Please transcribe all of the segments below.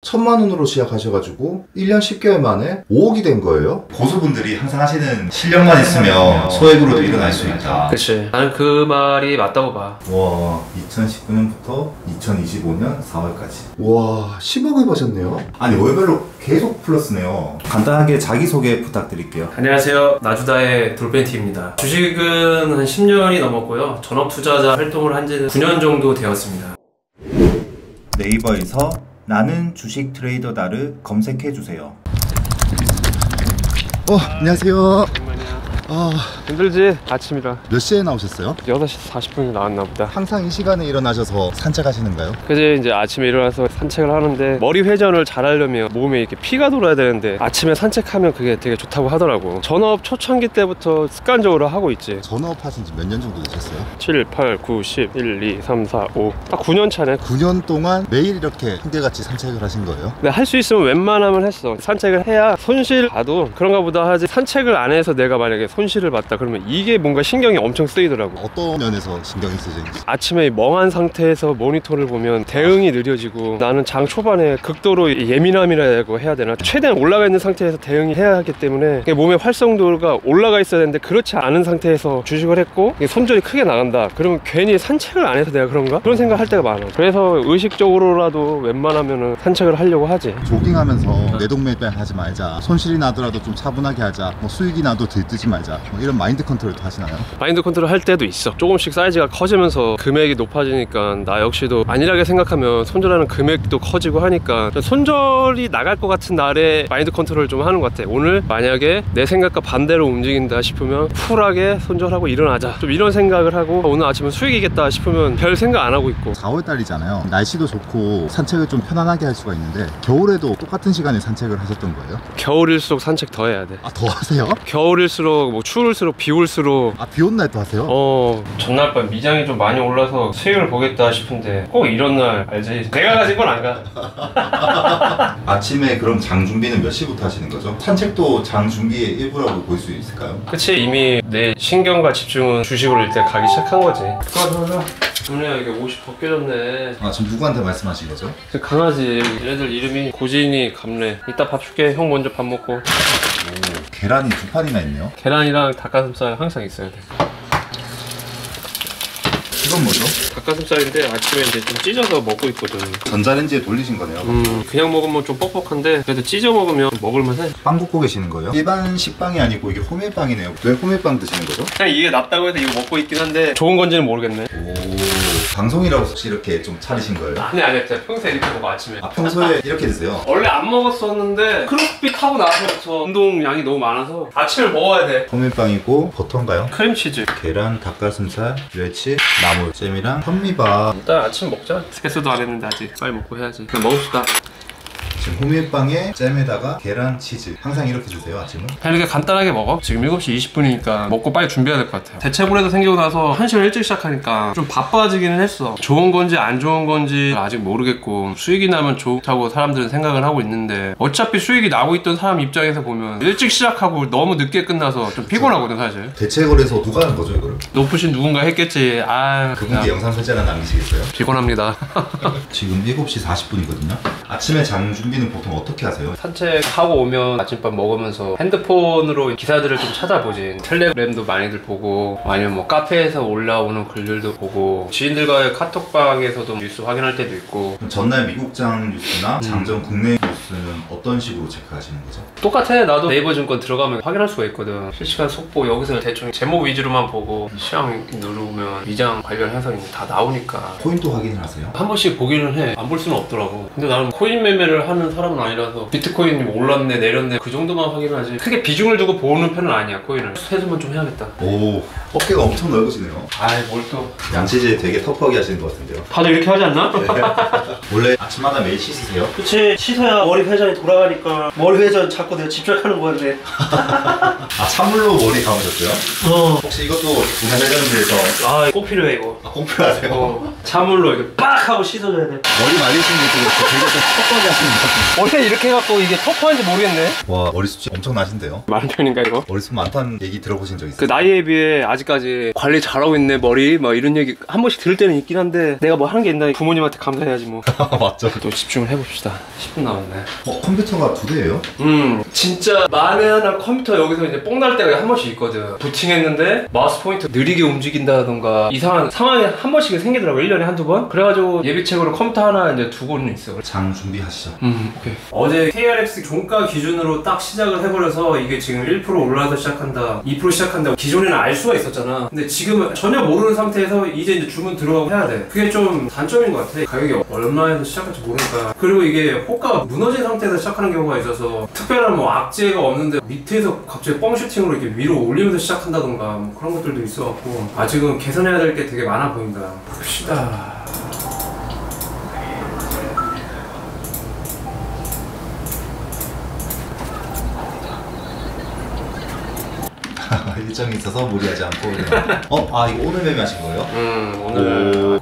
1,000만 원으로 시작하셔가지고 1년 10개월 만에 5억이 된 거예요? 고수분들이 항상 하시는 실력만 있으면 소액으로도 일어날 수 있다. 그치. 나는 그 말이 맞다고 봐. 와, 2019년부터 2025년 4월까지. 와, 10억을 버셨네요? 아니 월별로 계속 플러스네요. 간단하게 자기소개 부탁드릴게요. 안녕하세요. 나주다의 돌벤티입니다. 주식은 한 10년이 넘었고요. 전업 투자자 활동을 한 지는 9년 정도 되었습니다. 네이버에서 나는 주식 트레이더다를 검색해주세요. 안녕하세요. 힘들지? 아침이라. 몇 시에 나오셨어요? 6시 40분에 나왔나 보다. 항상 이 시간에 일어나셔서 산책하시는가요? 그제 이제 아침에 일어나서 산책을 하는데 머리 회전을 잘 하려면 몸에 이렇게 피가 돌아야 되는데 아침에 산책하면 그게 되게 좋다고 하더라고. 전업 초창기 때부터 습관적으로 하고 있지. 전업 하신 지 몇 년 정도 되셨어요? 7, 8, 9, 10, 1, 2, 3, 4, 5. 딱 9년 차네. 9년 동안 매일 이렇게 한결같이 산책을 하신 거예요? 근데 할 수 있으면 웬만하면 했어. 산책을 해야 손실 봐도 그런가 보다 하지. 산책을 안 해서 내가 만약에 손실을 봤다 그러면 이게 뭔가 신경이 엄청 쓰이더라고. 어떤 면에서 신경이 쓰시는지? 아침에 멍한 상태에서 모니터를 보면 대응이 느려지고, 나는 장 초반에 극도로 예민함이라고 해야 되나, 최대한 올라가 있는 상태에서 대응이 해야 하기 때문에 몸의 활성도가 올라가 있어야 되는데 그렇지 않은 상태에서 주식을 했고 손절이 크게 나간다 그러면 괜히 산책을 안 해서 내가 그런가? 그런 생각 할 때가 많아. 그래서 의식적으로라도 웬만하면 산책을 하려고 하지. 조깅하면서 내동매매 하지 말자, 손실이 나더라도 좀 차분하게 하자, 뭐 수익이 나도 들뜨지 말자, 뭐 이런 마인드 컨트롤도 하시나요? 마인드 컨트롤 할 때도 있어. 조금씩 사이즈가 커지면서 금액이 높아지니까 나 역시도 안일하게 생각하면 손절하는 금액도 커지고 하니까 손절이 나갈 것 같은 날에 마인드 컨트롤을 좀 하는 것 같아. 오늘 만약에 내 생각과 반대로 움직인다 싶으면 쿨하게 손절하고 일어나자, 좀 이런 생각을 하고, 오늘 아침은 수익이겠다 싶으면 별 생각 안 하고 있고. 4월달이잖아요. 날씨도 좋고 산책을 좀 편안하게 할 수가 있는데 겨울에도 똑같은 시간에 산책을 하셨던 거예요? 겨울일수록 산책 더 해야 돼. 더 하세요? 겨울일수록 뭐 추울수록 비올수록. 비 온 날 또 하세요? 전날 밤 미장이 좀 많이 올라서 수익을 보겠다 싶은데 꼭 이런 날 알지? 내가 가진 건 안 가. 아침에 그럼 장 준비는 몇 시부터 하시는 거죠? 산책도 장 준비의 일부라고 볼 수 있을까요? 그치, 이미 내 신경과 집중은 주식으로 일단 가기 시작한 거지. 좋아. 은혜야, 이게 옷이 벗겨졌네. 지금 누구한테 말씀하신 거죠? 그 강아지, 얘네들 이름이 고진이, 감래. 이따 밥 줄게. 형 먼저 밥 먹고. 계란이 2판이나 있네요. 계란이랑 닭가슴살 항상 있어야 돼. 이건 뭐죠? 닭가슴살인데 아침에 이제 좀 찢어서 먹고 있거든. 전자레인지에 돌리신 거네요. 그냥 먹으면 좀 뻑뻑한데 그래도 찢어 먹으면 먹을만해. 빵 굽고 계시는 거예요? 일반 식빵이 아니고 이게 호밀빵이네요. 왜 호밀빵 드시는 거죠? 그냥 이게 낫다고 해서 이거 먹고 있긴 한데 좋은 건지는 모르겠네. 방송이라고 혹시 이렇게 좀 차리신 거예요? 아니 진짜 평소에 이렇게 먹어. 아침에 평소에 이렇게 드세요? 원래 안 먹었었는데 크로스핏 하고 나서부터 운동량이 너무 많아서 아침을 먹어야 돼. 호밀빵이고 버터인가요? 크림치즈. 계란, 닭가슴살, 멸치, 나물, 잼이랑 현미밥. 일단 아침 먹자. 세수도 안 했는데 아직. 빨리 먹고 해야지. 그냥 먹읍시다. 지금 호밀빵에 잼에다가 계란, 치즈. 항상 이렇게 드세요, 아침은? 그냥 이렇게 간단하게 먹어. 지금 7시 20분이니까 먹고 빨리 준비해야 될 것 같아요. 대체불에도 생기고 나서 1시간 일찍 시작하니까 좀 바빠지기는 했어. 좋은 건지 안 좋은 건지 아직 모르겠고, 수익이 나면 좋다고 사람들은 생각을 하고 있는데 어차피 수익이 나고 있던 사람 입장에서 보면 일찍 시작하고 너무 늦게 끝나서 좀 피곤하거든 사실. 대체거래소 누가 하는 거죠, 이거를? 높으신 누군가 했겠지. 그분께 영상 편지 하나 남기시겠어요? 피곤합니다. 지금 7시 40분이거든요. 아침에 장 준비는 보통 어떻게 하세요? 산책하고 오면 아침밥 먹으면서 핸드폰으로 기사들을 좀 찾아보지. 텔레그램도 많이들 보고, 아니면 뭐 카페에서 올라오는 글들도 보고, 지인들과의 카톡방에서도 뉴스 확인할 때도 있고. 전날 미국장 뉴스나 장전 국내 뉴스는 어떤 식으로 체크하시는 거죠? 똑같아. 나도 네이버 증권 들어가면 확인할 수가 있거든. 실시간 속보 여기서 대충 제목 위주로만 보고 시황 누르면 위장 관련 해석이 다 나오니까 포인트 확인을 하세요? 한 번씩 보기는 해. 안 볼 수는 없더라고. 근데 나는 코인 매매를 하는 사람은 아니라서 비트코인이 올랐네 내렸네 그 정도만 확인하지 크게 비중을 두고 보는 편은 아니야. 코인을 세수만 좀 해야겠다. 오, 어깨가 엄청 넓으시네요. 아이 뭘 또. 양치질 되게 터프하게 하시는 것 같은데요. 다들 이렇게 하지 않나? 원래 아침마다 매일 씻으세요? 그치, 씻어야 머리 머리 회전이 돌아가니까 머리 회전 자꾸 내가 집중하는 건데. 아, 찬물로 머리 감으셨어요? 혹시 이것도 두뇌 회전을 위해서 아, 꼭 필요해 이거. 꼭 필요하세요? 찬물로 이렇게 빡 하고 씻어줘야 돼. 머리 말리시는 것도 그렇고 되게 좀 퍽퍽하게 하시는 것 같은데. 원래 이렇게 해갖고 이게 터프한지 모르겠네. 와, 머리숱이 엄청 나신데요? 많은 편인가 이거? 머리숱 많다는 얘기 들어보신 적 있어요? 그 나이에 비해 아직까지 관리 잘하고 있네 머리 막 이런 얘기 한 번씩 들을 때는 있긴 한데 내가 뭐 하는 게 있나 부모님한테 감사해야지 뭐. 맞죠? 또 집중을 해봅시다. 10분 남았네. 컴퓨터가 2대예요? 진짜 만에 하나 컴퓨터 여기서 이제 뽕 날 때가 한 번씩 있거든. 부팅했는데 마우스 포인터 느리게 움직인다던가 이상한 상황이 한 번씩 생기더라고. 1년에 한두 번. 그래가지고 예비책으로 컴퓨터 하나 이제 두고는 있어. 장 준비하시죠. 오케이. 어제 KRX 종가 기준으로 딱 시작을 해버려서 이게 지금 1% 올라서 시작한다, 2% 시작한다. 기존에는 알 수가 있었잖아. 근데 지금은 전혀 모르는 상태에서 이제 주문 들어가고 해야 돼. 그게 좀 단점인 것 같아. 가격이 얼마에서 시작할지 모르니까. 그리고 이게 호가가 무너진 상태에서 시작하는 경우가 있어서 특별한 뭐 악재가 없는데 밑에서 갑자기 뻥 슈팅으로 이렇게 위로 올리면서 시작한다던가 뭐 그런 것들도 있어갖고 아직은 개선해야 될 게 되게 많아 보인다. 봅시다. 일정이 있어서 무리하지 않고 이거 오늘 매매하신 거예요? 오늘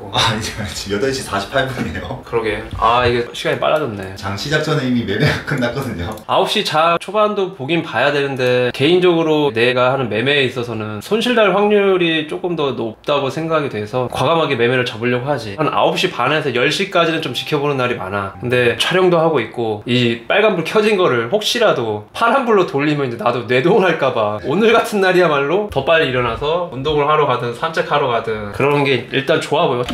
지금 8시 48분이에요. 그러게. 이게 시간이 빨라졌네. 장 시작 전에 이미 매매가 끝났거든요. 9시 자 초반도 보긴 봐야 되는데 개인적으로 내가 하는 매매에 있어서는 손실날 확률이 조금 더 높다고 생각이 돼서 과감하게 매매를 접으려고 하지. 한 9시 반에서 10시까지는 좀 지켜보는 날이 많아. 근데 촬영도 하고 있고 이 빨간불 켜진 거를 혹시라도 파란불로 돌리면 이제 나도 뇌동할까봐 오늘 같은 날이야말로 더 빨리 일어나서 운동을 하러 가든 산책하러 가든 그런 게 일단 좋아 보여.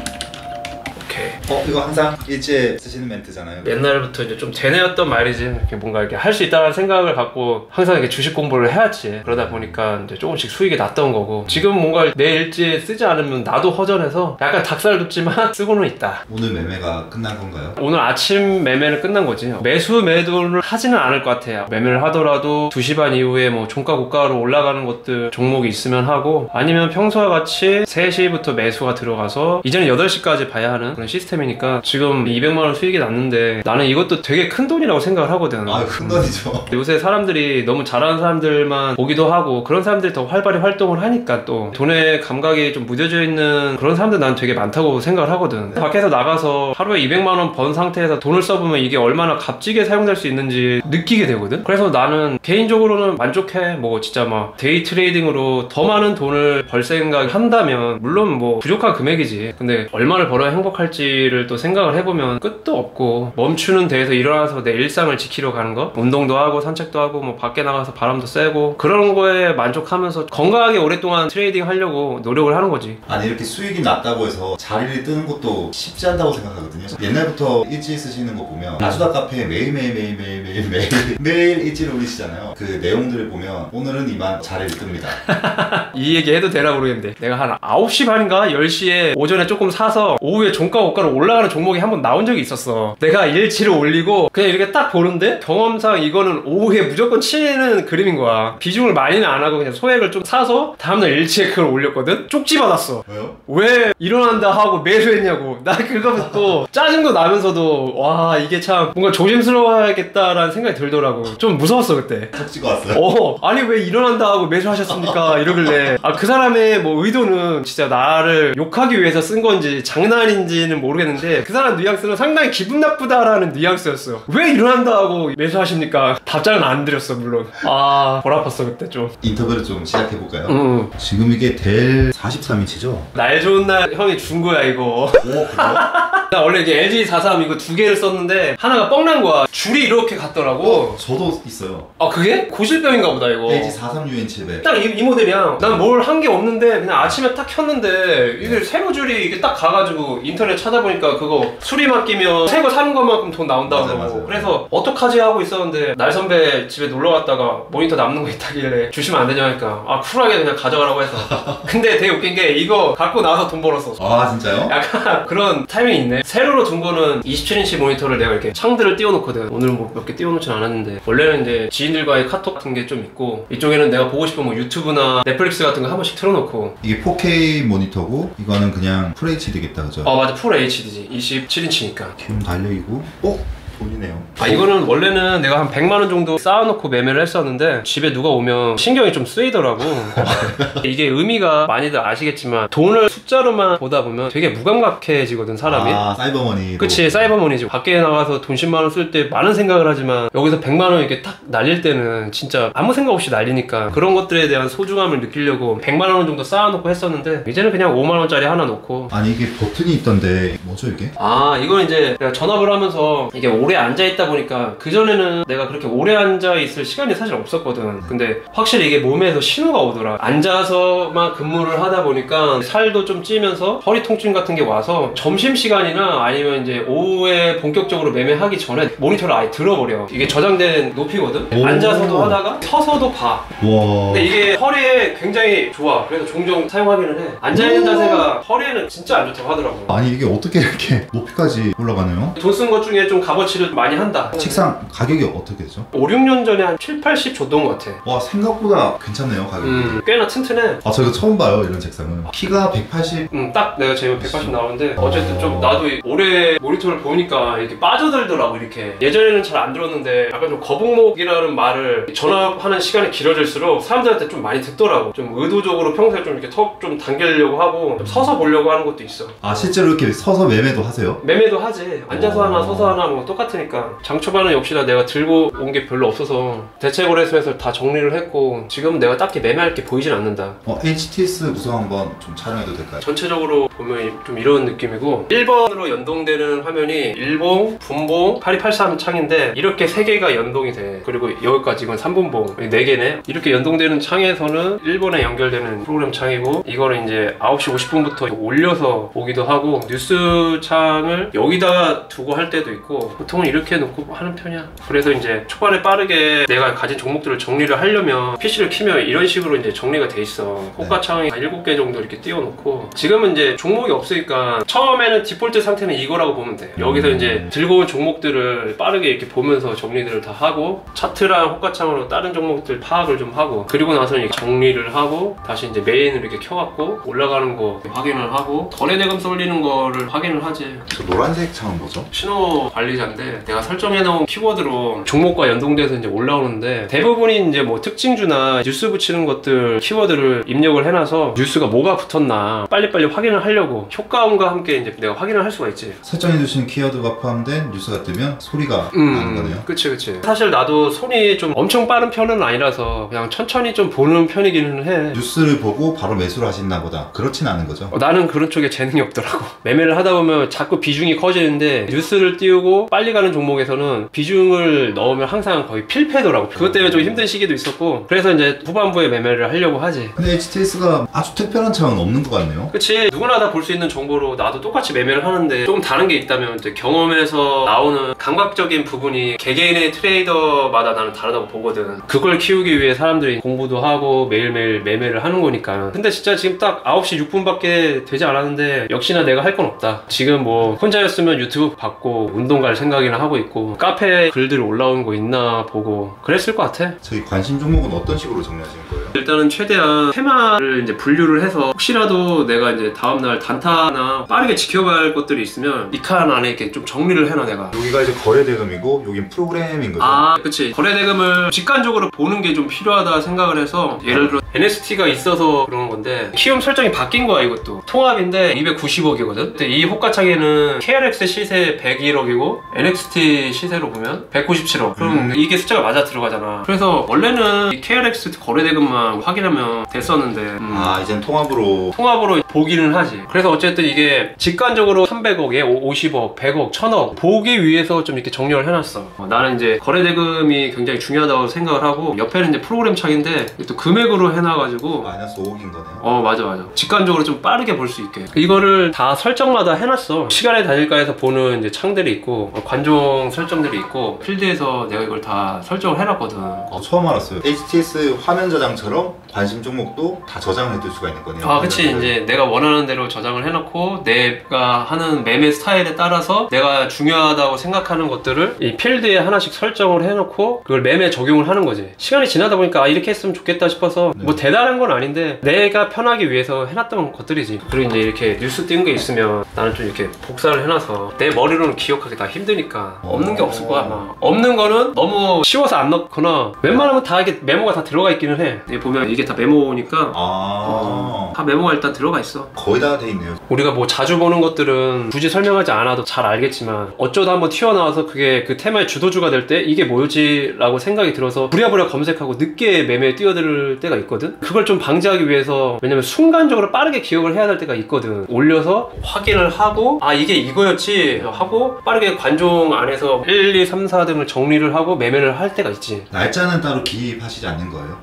오케이. 이거 항상 일지에 쓰시는 멘트잖아요. 옛날부터 이제 좀 되뇌었던 말이지. 이렇게 뭔가 이렇게 할 수 있다는 생각을 갖고 항상 이렇게 주식 공부를 해왔지. 그러다 보니까 이제 조금씩 수익이 났던 거고 지금 뭔가 내 일지에 쓰지 않으면 나도 허전해서 약간 닭살 돋지만 쓰고는 있다. 오늘 매매가 끝난 건가요? 오늘 아침 매매는 끝난 거지. 매수 매도를 하지는 않을 것 같아요. 매매를 하더라도 2시 반 이후에 뭐 종가 고가로 올라가는 것들 종목이 있으면 하고 아니면 평소와 같이 3시부터 매수가 들어가서 이제는 8시까지 봐야 하는 그런 시스템이니까 지금 200만원 수익이 났는데 나는 이것도 되게 큰 돈이라고 생각을 하거든. 큰 돈이죠. 요새 사람들이 너무 잘하는 사람들만 보기도 하고 그런 사람들이 더 활발히 활동을 하니까 또 돈의 감각이 좀 무뎌져 있는 그런 사람들 난 되게 많다고 생각을 하거든. 밖에서 나가서 하루에 200만원 번 상태에서 돈을 써보면 이게 얼마나 값지게 사용될 수 있는지 느끼게 되거든. 그래서 나는 개인적으로는 만족해. 뭐 진짜 막 데이 트레이딩으로 더 많은 돈을 벌 생각을 한다면 물론 뭐 부족한 금액이지. 근데 얼마를 벌어야 행복할지를 또 생각을 해보면 끝도 없고 멈추는 데에서 일어나서 내 일상을 지키러 가는 거, 운동도 하고 산책도 하고 뭐 밖에 나가서 바람도 쐬고 그런 거에 만족하면서 건강하게 오랫동안 트레이딩 하려고 노력을 하는 거지. 아니 이렇게 수익이 낮다고 해서 자리를 뜨는 것도 쉽지 않다고 생각하거든요. 옛날부터 일지 쓰시는 거 보면 나주다 카페에 매일 일지를 올리시잖아요. 그 내용들을 보면 오늘은 이만 자리를 뜹니다. 이 얘기 해도 되나 모르겠는데 내가 한 9시 반인가 10시에 오전에 조금 사서 오후에 종가 고가로 올라가는 종목이 한 번 나온 적이 있었어. 내가 일치를 올리고 그냥 이렇게 딱 보는데 경험상 이거는 오후에 무조건 치는 그림인 거야. 비중을 많이는 안 하고 그냥 소액을 좀 사서 다음날 일치에 그걸 올렸거든? 쪽지 받았어. 왜요? 왜 일어난다 하고 매수했냐고. 나 그거 듣고 짜증도 나면서도 와 이게 참 뭔가 조심스러워야겠다라는 생각이 들더라고. 좀 무서웠어 그때. 척지가 왔어요? 아니 왜 일어난다 하고 매수하셨습니까? 이러길래 그 사람의 뭐 의도는 진짜 나를 욕하기 위해서 쓴 건지 장난인지는 모르겠는데 그 사람 뉘앙스는 상당히 기분 나쁘다라는 뉘앙스였어. 왜 일어난다 하고 매수하십니까? 답장은 안 드렸어 물론. 볼 아팠어 그때 좀. 인터뷰를 좀 시작해볼까요? 지금 이게 델 43인치죠? 날 좋은 날 형이 준 거야 이거. 그래요? 나 원래 이게 LG 43 이거 2개를 썼는데 하나가 뻥난 거야. 줄이 이렇게 갔더라고. 저도 있어요. 그게? 고실병인가 보다 이거. LG 43UN700. 딱 이 모델이야. 난 뭘 한 게 없는데 그냥 아침에 딱 켰는데 이게 세로 줄이 이게 딱 가가지고 인터넷 찾아보니까 그거 수리 맡기면 새 거 사는 것만큼 돈 나온다고. 맞아요. 그래서 어떡하지 하고 있었는데 날 선배 집에 놀러 갔다가 모니터 남는 거 있다길래 주시면 안 되냐 하니까 쿨하게 그냥 가져가라고 해서. 근데 되게 웃긴 게 이거 갖고 나서 돈 벌었어. 진짜요? 약간 그런 타이밍이 있네. 세로로 둔 거는 27인치 모니터를 내가 이렇게 창들을 띄워놓거든. 오늘 뭐 몇 개 띄워놓진 않았는데 원래는 이제 지인들과의 카톡 같은 게 좀 있고 이쪽에는 내가 보고 싶은 뭐 유튜브나 넷플릭스 같은 거 한 번씩 틀어놓고. 이게 4K 모니터고 이거는 그냥 FHD겠다 그죠? 맞아 풀 HD지. 27인치니까 기름 달려있고 돈이네요. 아 이거는 원래는 내가 한 100만 원 정도 쌓아놓고 매매를 했었는데 집에 누가 오면 신경이 좀 쓰이더라고. 이게 의미가 많이들 아시겠지만 돈을 숫자로만 보다 보면 되게 무감각해지거든 사람이. 아, 사이버머니. 그치, 사이버머니지. 밖에 나가서 돈 10만 원 쓸 때 많은 생각을 하지만 여기서 100만 원 이렇게 딱 날릴 때는 진짜 아무 생각 없이 날리니까 그런 것들에 대한 소중함을 느끼려고 100만 원 정도 쌓아놓고 했었는데 이제는 그냥 5만 원짜리 하나 놓고. 아니 이게 버튼이 있던데 뭐죠 이게? 아 이건 이제 내가 전업을 하면서 이게 오래 앉아있다 보니까 그전에는 내가 그렇게 오래 앉아있을 시간이 사실 없었거든. 근데 확실히 이게 몸에서 신호가 오더라. 앉아서만 근무를 하다 보니까 살도 좀 찌면서 허리 통증 같은 게 와서 점심시간이나 아니면 이제 오후에 본격적으로 매매하기 전에 모니터를 아예 들어버려. 이게 저장된 높이거든. 오. 앉아서도 하다가 서서도 봐. 와. 근데 이게 허리에 굉장히 좋아. 그래서 종종 사용하기는 해. 앉아있는 자세가 허리에는 진짜 안 좋다고 하더라고. 아니 이게 어떻게 이렇게 높이까지 올라가나요? 돈 쓴 것 중에 좀 값어치를 많이 한다. 책상 가격이 어떻게 되죠? 5, 6년 전에 한 7, 80 줬던 것 같아. 와 생각보다 괜찮네요 가격이. 꽤나 튼튼해. 아 저 이거 처음 봐요 이런 책상은. 키가 180. 딱 내가 제일 180 나오는데 어쨌든 좀 나도 오래 모니터를 보니까 이렇게 빠져들더라고 이렇게. 예전에는 잘 안 들었는데 약간 좀 거북목이라는 말을 전화하는 시간이 길어질수록 사람들한테 좀 많이 듣더라고. 좀 의도적으로 평소에 좀 이렇게 턱 좀 당기려고 하고 좀 서서 보려고 하는 것도 있어. 아 실제로 이렇게 서서 매매도 하세요? 매매도 하지. 앉아서 하나 서서 하나 뭐 똑같으니까. 장 초반은 역시나 내가 들고 온 게 별로 없어서 대체거래소에서 다 정리를 했고 지금은 내가 딱히 매매할 게 보이진 않는다. HTS 구성 한번 좀 촬영해도 될까요? 전체적으로 보면 좀 이런 느낌이고 1번으로 연동되는 화면이 일봉, 분봉, 8283 창인데 이렇게 3개가 연동이 돼. 그리고 여기까지 이건 3분봉 4개네. 이렇게 연동되는 창에서는 1번에 연결되는 프로그램 창이고 이거는 이제 9시 50분부터 올려서 보기도 하고 뉴스 창을 여기다가 두고 할 때도 있고 보통은 이렇게 놓고 하는 편이야. 그래서 이제 초반에 빠르게 내가 가진 종목들을 정리를 하려면 PC를 키면 이런 식으로 이제 정리가 돼 있어. 호가창이 한 7개 정도 이렇게 띄워놓고 지금은 이제 종목이 없으니까 처음에는 디폴트 상태는 이거라고 보면 돼. 여기서 이제 들고 온 종목들을 빠르게 이렇게 보면서 정리들을 다 하고 차트랑 호가창으로 다른 종목들 파악을 좀 하고 그리고 나서 이렇게 정리를 하고 다시 이제 메인을 이렇게 켜갖고 올라가는 거 확인을 하고 거래대금 쏠리는 거를 확인을 하지. 저 노란색 창은 뭐죠? 신호 관리자인데 내가 설정해놓은 키워드로 종목과 연동돼서 이제 올라오는데 대부분이 이제 뭐 특징주나 뉴스 붙이는 것들 키워드를 입력을 해놔서 뉴스가 뭐가 붙었나 빨리빨리 확인을 하려고 효과음과 함께 이제 내가 확인을 할 수가 있지. 설정해두신 키워드가 포함된 뉴스가 뜨면 소리가 나는 거네요. 그치. 사실 나도 손이 좀 엄청 빠른 편은 아니라서 그냥 천천히 좀 보는 편이기는 해. 뉴스를 보고 바로 매수를 하시나 보다. 그렇진 않은 거죠? 나는 그런 쪽에 재능이 없더라고. 매매를 하다 보면 자꾸 비중이 커지는데 뉴스를 띄우고 빨리 가는 종목에서는 비중을 넣으면 항상 거의 필패더라고. 그것 때문에 좀 힘든 시기도 있었고 그래서 이제 후반부에 매매를 하려고 하지. 근데 HTS가 아주 특별한 창은 없는 것 같네요. 그치. 누구나 다 볼 수 있는 정보로 나도 똑같이 매매를 하는데 조금 다른 게 있다면 이제 경험에서 나오는 감각적인 부분이 개개인의 트레이더마다 나는 다르다고 보거든. 그걸 키우기 위해 사람들이 공부도 하고 매일매일 매매를 하는 거니까. 근데 진짜 지금 딱 9시 6분밖에 되지 않았는데 역시나 내가 할 건 없다. 지금 뭐 혼자였으면 유튜브 받고 운동 갈 생각이나 하고 있고 카페에 글들 올라온 거 있나 보고 그랬을 것 같아. 저희 관심 종목은 어떤 식으로 정리하시는 거예요? 일단은 최대한 테마를 이제 분류를 해서 혹시라도 내가 이제 다음날 단타나 빠르게 지켜가야 할 것들이 있으면 이 칸 안에 이렇게 좀 정리를 해놔 내가. 여기가 이제 거래대금이고 여긴 프로그램인 거죠? 아 그치. 거래대금을 직관적으로 보는 게 좀 필요하다 생각을 해서 예를 들어 NXT가 있어서 그런 건데 키움 설정이 바뀐 거야. 이것도 통합인데 290억이거든. 근데 이 호가창에는 KRX 시세 101억이고 NXT 시세로 보면 197억. 그럼 이게 숫자가 맞아 들어가잖아. 그래서 원래는 이 KRX 거래대금만 확인하면 됐었는데 아 이젠 통합으로 보기는 하지. 그래서 어쨌든 이게 직관적으로 300억에 50억, 100억, 1000억 보기 위해서 좀 이렇게 정렬을 해놨어. 나는 이제 거래대금이 굉장히 중요하다고 생각을 하고 옆에는 이제 프로그램 창인데 또 금액으로 해놔가지고 마이너스 5억인 거네요. 맞아. 직관적으로 좀 빠르게 볼 수 있게 이거를 다 설정마다 해놨어. 시간의 단일가에서 보는 이제 창들이 있고 관종 설정들이 있고 필드에서 내가 이걸 다 설정을 해놨거든. 처음 알았어요. HTS 화면 저장처럼 것처럼 관심 종목도 다 저장을 해둘 수가 있는 거네요. 아, 그치. 이제 내가 원하는 대로 저장을 해놓고 내가 하는 매매 스타일에 따라서 내가 중요하다고 생각하는 것들을 이 필드에 하나씩 설정을 해놓고 그걸 매매 적용을 하는 거지. 시간이 지나다 보니까 아, 이렇게 했으면 좋겠다 싶어서 뭐 대단한 건 아닌데 내가 편하기 위해서 해놨던 것들이지. 그리고 이제 이렇게 뉴스 띄운 게 있으면 나는 좀 이렇게 복사를 해놔서 내 머리로는 기억하기 다 힘드니까 없는 게 없을 거야 아마. 없는 거는 너무 쉬워서 안 넣거나 웬만하면 다 이게 메모가 다 들어가 있기는 해. 여기 보면 이게 다 메모니까 다 메모가 일단 들어가 있어. 거의 다 돼 있네요. 우리가 뭐 자주 보는 것들은 굳이 설명하지 않아도 잘 알겠지만 어쩌다 한번 튀어나와서 그게 그 테마의 주도주가 될 때 이게 뭐지? 라고 생각이 들어서 부랴부랴 검색하고 늦게 매매에 뛰어들 때가 있거든? 그걸 좀 방지하기 위해서 왜냐면 순간적으로 빠르게 기억을 해야 될 때가 있거든. 올려서 확인을 하고 아 이게 이거였지 하고 빠르게 관종 안에서 1, 2, 3, 4 등을 정리를 하고 매매를 할 때가 있지. 날짜는 따로 기입하시지 않는 거예요?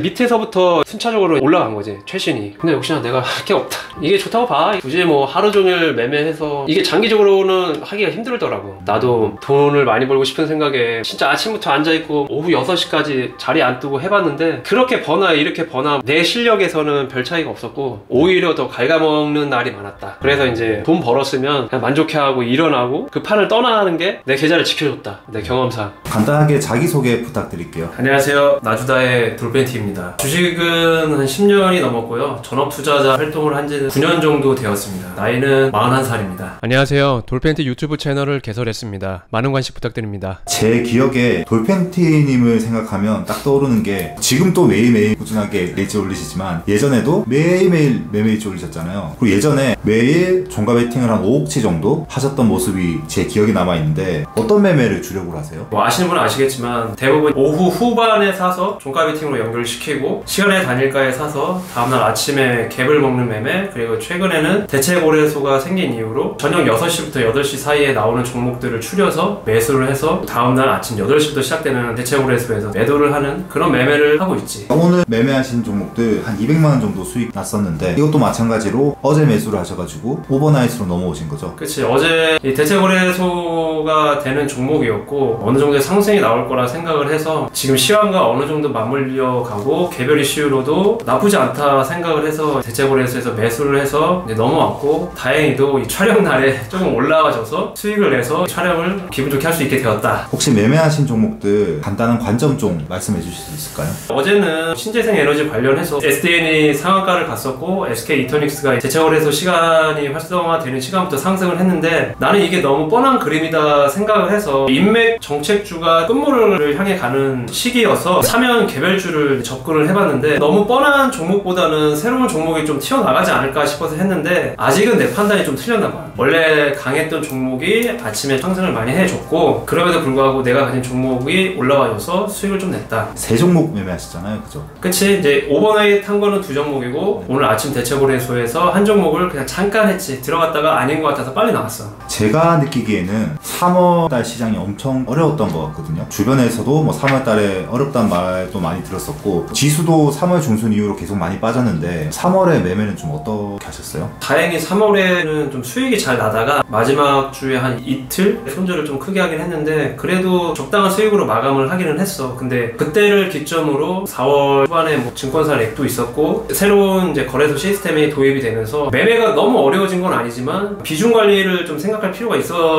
밑에서부터 순차적으로 올라간 거지 최신이. 근데 역시나 내가 할 게 없다. 이게 좋다고 봐. 굳이 뭐 하루 종일 매매해서 이게 장기적으로는 하기가 힘들더라고. 나도 돈을 많이 벌고 싶은 생각에 진짜 아침부터 앉아있고 오후 6시까지 자리 안 뜨고 해봤는데 그렇게 버나 이렇게 버나 내 실력에서는 별 차이가 없었고 오히려 더 갉아먹는 날이 많았다. 그래서 이제 돈 벌었으면 그냥 만족해하고 일어나고 그 판을 떠나는 게 내 계좌를 지켜줬다. 내 경험상. 간단하게 자기소개 부탁드릴게요. 안녕하세요. 나주다의 돌벤티입니다. 주식은 한 10년이 넘었고요. 전업투자자 활동을 한 지는 9년 정도 되었습니다. 나이는 41살입니다. 안녕하세요. 돌펜티 유튜브 채널을 개설했습니다. 많은 관심 부탁드립니다. 제 기억에 돌팬티님을 생각하면 딱 떠오르는 게 지금 또 매일매일 꾸준하게 일지 올리시지만 예전에도 매일매일 매매일지 올리셨잖아요. 그리고 예전에 매일 종가 베팅을 한 5억치 정도 하셨던 모습이 제 기억에 남아있는데 어떤 매매를 주력으로 하세요? 뭐 아시는 분은 아시겠지만 대부분 오후 후반에 사서 종가 베팅으로 연결시키고 시간에 단일가에 사서 다음날 아침에 갭을 먹는 매매, 그리고 최근에는 대체거래소가 생긴 이후로 저녁 6시부터 8시 사이에 나오는 종목들을 추려서 매수를 해서 다음날 아침 8시부터 시작되는 대체거래소에서 매도를 하는 그런 매매를 하고 있지. 오늘 매매하신 종목들 한 200만원 정도 수익 났었는데 이것도 마찬가지로 어제 매수를 하셔가지고 오버나이트로 넘어오신 거죠? 그치. 어제 이 대체거래소가 되는 종목이었고 어느 정도의 상승이 나올 거라 생각을 해서 지금 시황과 어느 정도 맞물려 가고 개별 이슈로도 나쁘지 않다 생각을 해서 대체거래소에서 매수를 해서 이제 넘어왔고 다행히도 이 촬영 날에 조금 올라와줘서 수익을 내서 촬영을 기분 좋게 할 수 있게 되었다. 혹시 매매하신 종목들 간단한 관점 좀 말씀해 주실 수 있을까요? 어제는 신재생 에너지 관련해서 SDN이 상한가를 갔었고 SK 이터닉스가 대체거래소 시간이 활성화되는 시간부터 상승을 했는데 나는 이게 너무 뻔한 그림이다 생각을 해서 인맥 정책주가 끝물을 향해 가는 시기여서 사면 개별주를 접근을 해봤는데 너무 뻔한 종목보다는 새로운 종목이 좀 튀어나가지 않을까 싶어서 했는데 아직은 내 판단이 좀 틀렸나 봐. 원래 강했던 종목이 아침에 상승을 많이 해줬고 그럼에도 불구하고 내가 가진 종목이 올라와줘서 수익을 좀 냈다. 세 종목 매매하시잖아요, 그죠? 그치. 이제 오버나잇 한 거는 2종목이고 오늘 아침 대체거래소에서 한 종목을 그냥 잠깐 했지. 들어갔다가 아닌 것 같아서 빨리 나왔어. 제가 느끼기에는 3월달 시장이 엄청 어려웠던 것 같거든요. 주변에서도 뭐 3월달에 어렵다는 말도 많이 들었었고 지수도 3월 중순 이후로 계속 많이 빠졌는데 3월에 매매는 좀 어떻게 하셨어요? 다행히 3월에는 좀 수익이 잘 나다가 마지막 주에 한 이틀 손절을 좀 크게 하긴 했는데 그래도 적당한 수익으로 마감을 하기는 했어. 근데 그때를 기점으로 4월 후반에 뭐 증권사 렉도 있었고 새로운 이제 거래소 시스템이 도입이 되면서 매매가 너무 어려워진 건 아니지만 비중 관리를 좀 생각할 필요가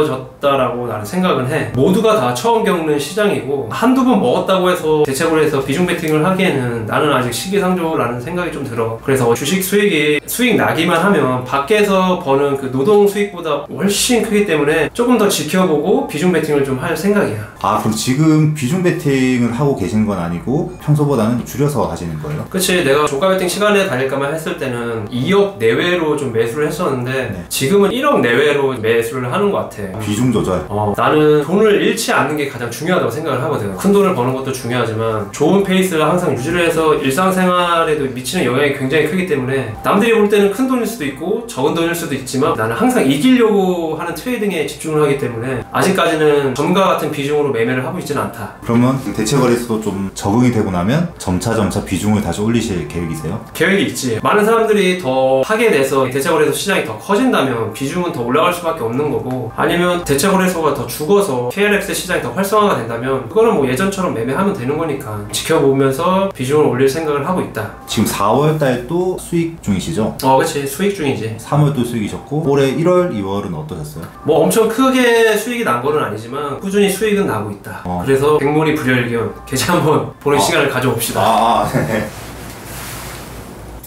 있어졌다라고 나는 생각은 해. 모두가 다 처음 겪는 시장이고 한두 번 먹었다고 해서 대체거래에서 비중 베팅을 하기에는 나는 아직 시기상조라는 생각이 좀 들어. 그래서 주식 수익 나기만 하면 밖에서 버는 그 노동 수익보다 훨씬 크기 때문에 조금 더 지켜보고 비중 베팅을 좀 할 생각이야. 아, 그럼 지금 비중 베팅을 하고 계신 건 아니고 평소보다는 줄여서 하시는 거예요? 그치. 내가 종가 베팅 시간에 다닐까만 했을 때는 2억 내외로 좀 매수를 했었는데 네. 지금은 1억 내외로 매수를 하는 것 같아. 비중 조절. 나는 돈을 잃지 않는 게 가장 중요하다고 생각을 하거든. 큰 돈을 버는 것도 중요하지만 좋은 페이스를 항상 유지를 해서 일상생활에도 미치는 영향이 굉장히 크기 때문에 남들이 볼 때는 큰 돈일 수도 있고 적은 돈일 수도 있지만 나는 항상 이기려고 하는 트레이딩에 집중을 하기 때문에 아직까지는 전과 같은 비중으로 매매를 하고 있지는 않다. 그러면 대체거래소도 좀 적응이 되고 나면 점차 비중을 다시 올리실 계획이세요? 계획이 있지. 많은 사람들이 더 하게 돼서 대체거래소 시장이 더 커진다면 비중은 더 올라갈 수밖에 없는 거고 아니면 대체거래소가 더 죽어서 KLX 시장이 더 활성화가 된다면 그거는 뭐 예전처럼 매매하면 되는 거니까 지켜보면서 비중을 올릴 생각을 하고 있다. 지금 4월달 또 수익 중이시죠? 그치. 수익 중이지. 3월도 수익이셨고 올해 1월, 2월은 어떠셨어요? 뭐 엄청 크게 수익이 난 거는 아니지만 꾸준히 수익은 나고 있다. 그래서 백몰이 불여일견 계좌 한번 보는 시간을 가져봅시다. 네.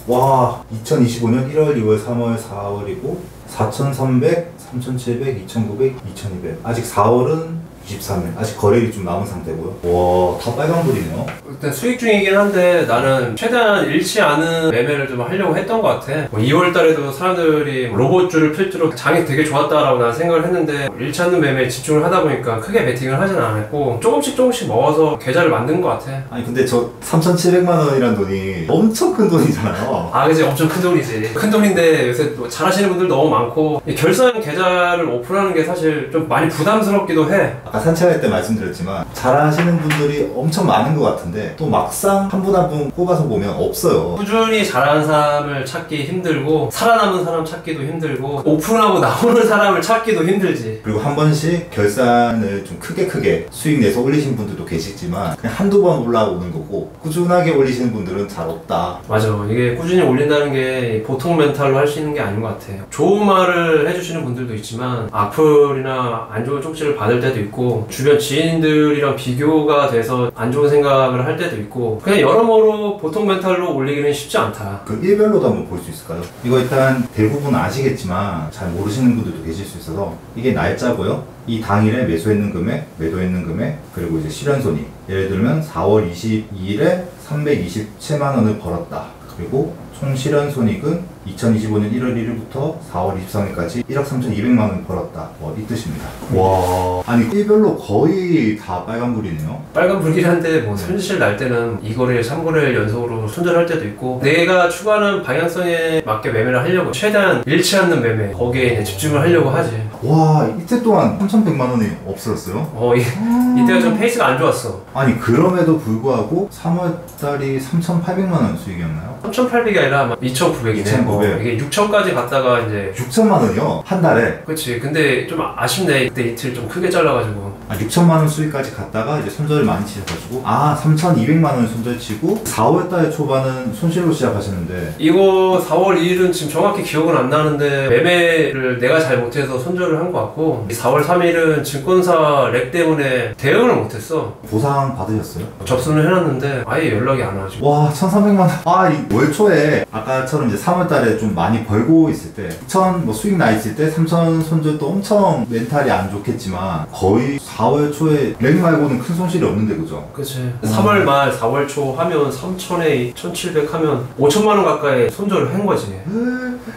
와, 2025년 1월, 2월, 3월, 4월이고 4,300, 3,700, 2,900, 2,200. 아직 4월은 23일. 아직 거래일이 좀 남은 상태고요. 와, 다 빨간불이네요. 일단 수익 중이긴 한데 나는 최대한 잃지 않은 매매를 좀 하려고 했던 것 같아. 2월 달에도 사람들이 로봇줄을 필두로 장이 되게 좋았다라고 난 생각을 했는데 잃지 않는 매매에 집중을 하다 보니까 크게 베팅을 하진 않았고 조금씩 먹어서 계좌를 만든 것 같아. 아니 근데 저 3,700만 원이란 돈이 엄청 큰 돈이잖아요. 그치. 엄청 큰 돈이지. 큰 돈인데 요새 또 잘하시는 분들 너무 많고 이 결산 계좌를 오픈하는 게 사실 좀 많이 부담스럽기도 해. 아까 산책할 때 말씀드렸지만 잘하시는 분들이 엄청 많은 것 같은데 또 막상 한 분 한 분 꼽아서 보면 없어요. 꾸준히 잘하는 사람을 찾기 힘들고 살아남은 사람 찾기도 힘들고 오픈하고 나오는 사람을 찾기도 힘들지. 그리고 한 번씩 결산을 좀 크게 수익 내서 올리신 분들도 계시지만 그냥 한두 번 올라오는 거고 꾸준하게 올리시는 분들은 잘 없다. 맞아. 이게 꾸준히 올린다는 게 보통 멘탈로 할 수 있는 게 아닌 것 같아요. 좋은 말을 해주시는 분들도 있지만 악플이나 안 좋은 쪽지를 받을 때도 있고 주변 지인들이랑 비교가 돼서 안 좋은 생각을 할 때도 있고 그냥 여러모로 보통 멘탈로 올리기는 쉽지 않다. 그 일별로도 한번 볼 수 있을까요? 이거 일단 대부분 아시겠지만 잘 모르시는 분들도 계실 수 있어서 이게 날짜고요. 이 당일에 매수했는 금액, 매도했는 금액, 그리고 이제 실현손익. 예를 들면 4월 22일에 327만 원을 벌었다. 그리고 총 실현손익은 2025년 1월 1일부터 4월 23일까지 1억 3,200만 원 벌었다. 이 뜻입니다. 와, 아니 일별로 거의 다 빨간불이네요. 빨간불이긴 한데 뭐 손실 날 때는 2거래일, 3거래일 연속으로 손절할 때도 있고 내가 추구하는 방향성에 맞게 매매를 하려고 최대한 잃지 않는 매매 거기에 이제 집중을 하려고 하지. 와, 이때 동안 3,100만 원이 없어졌어요? 이때가 좀 페이스가 안 좋았어. 아니 그럼에도 불구하고 3월달이 3,800만 원 수익이었나요? 3,800이 아니라 아마 2,900이네. 2,900. 이게 6,000까지 갔다가 이제 6천만 원이요? 한 달에? 그치. 근데 좀 아쉽네. 그때 이틀 좀 크게 잘라가지고. 6천만 원 수익까지 갔다가 이제 손절을 많이 치셔가지고 3,200만 원 손절 치고 4월달 초반은 손실로 시작하셨는데 이거 4월 2일은 지금 정확히 기억은 안 나는데 매매를 내가 잘 못해서 손절을 한 것 같고 4월 3일은 증권사 렉 때문에 대응을 못했어. 보상 받으셨어요? 접수는 해놨는데 아예 연락이 안 와가지고. 와, 1,300만 원. 이 월 초에 아까처럼 이제 3월달에 좀 많이 벌고 있을 때 2천 뭐 수익 나 있을 때 3천 손절도 엄청 멘탈이 안 좋겠지만 거의 4월 초에 렉 말고는 큰 손실이 없는데 그죠? 그치. 3월 말 4월 초 하면 3천에 2,700 하면 5천만 원 가까이 손절을 한 거지.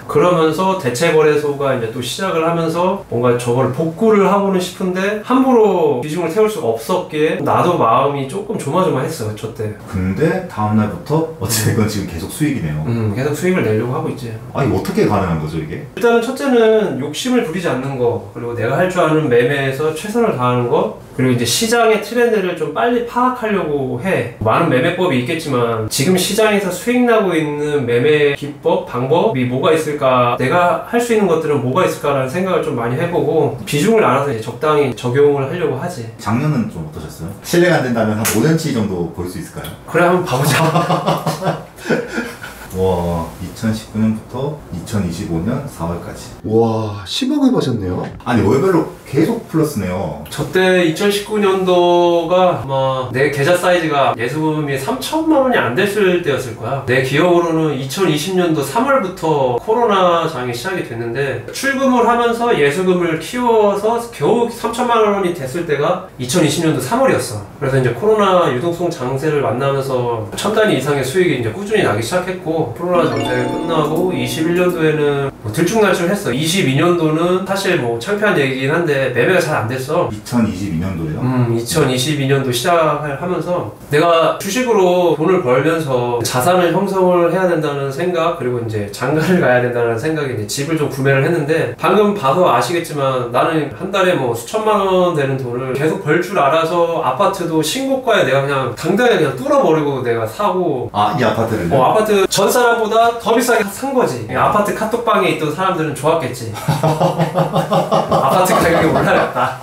그러면서 대체거래소가 이제 또 시작을 하면서 뭔가 저걸 복구를 하고는 싶은데 함부로 비중을 태울 수가 없었기에 나도 마음이 조금 조마조마했어 저때. 근데 다음날부터 어찌됐건 지금 계속 수익이네요. 계속 수익을 내려고 하고 있지. 아니 어떻게 가능한 거죠 이게? 일단은 첫째는 욕심을 부리지 않는 거, 그리고 내가 할 줄 아는 매매에서 최선을 다하는 거, 그리고 이제 시장의 트렌드를 좀 빨리 파악하려고 해. 많은 매매법이 있겠지만 지금 시장에서 수익 나고 있는 매매 기법, 방법이 뭐가 있을까, 내가 할 수 있는 것들은 뭐가 있을까라는 생각을 좀 많이 해보고 비중을 알아서 이제 적당히 적용을 하려고 하지. 작년은 좀 어떠셨어요? 실례가 안 된다면 한 5년치 정도 볼 수 있을까요? 그래, 한번 봐보자. 와, 2019년부터 2025년 4월까지. 와, 10억을 버셨네요. 아니 월별로 계속 플러스네요. 저때 2019년도가 아마 내 계좌 사이즈가 예수금이 3천만 원이 안 됐을 때였을 거야. 내 기억으로는 2020년도 3월부터 코로나 장이 시작이 됐는데 출금을 하면서 예수금을 키워서 겨우 3천만 원이 됐을 때가 2020년도 3월이었어. 그래서 이제 코로나 유동성 장세를 만나면서 1,000단위 이상의 수익이 이제 꾸준히 나기 시작했고, 코로나 장세가 끝나고 21년도에는 뭐 들쭉날쭉했어. 22년도는 사실 뭐 창피한 얘기긴 한데 매매가 잘 안 됐어. 2022년도에요? 2022년도 시작을 하면서 내가 주식으로 돈을 벌면서 자산을 형성을 해야 된다는 생각, 그리고 이제 장가를 가야 된다는 생각에 이제 집을 좀 구매를 했는데, 방금 봐서 아시겠지만 나는 한 달에 뭐 수천만 원 되는 돈을 계속 벌 줄 알아서 아파트도 신고가에 내가 그냥 당당히 그냥 뚫어버리고 내가 사고. 이 아파트를요? 아파트 전 사람보다 더 비싸게 산 거지. 아파트 카톡방에 있던 사람들은 좋았겠지. 아파트 가격이 올라갔다.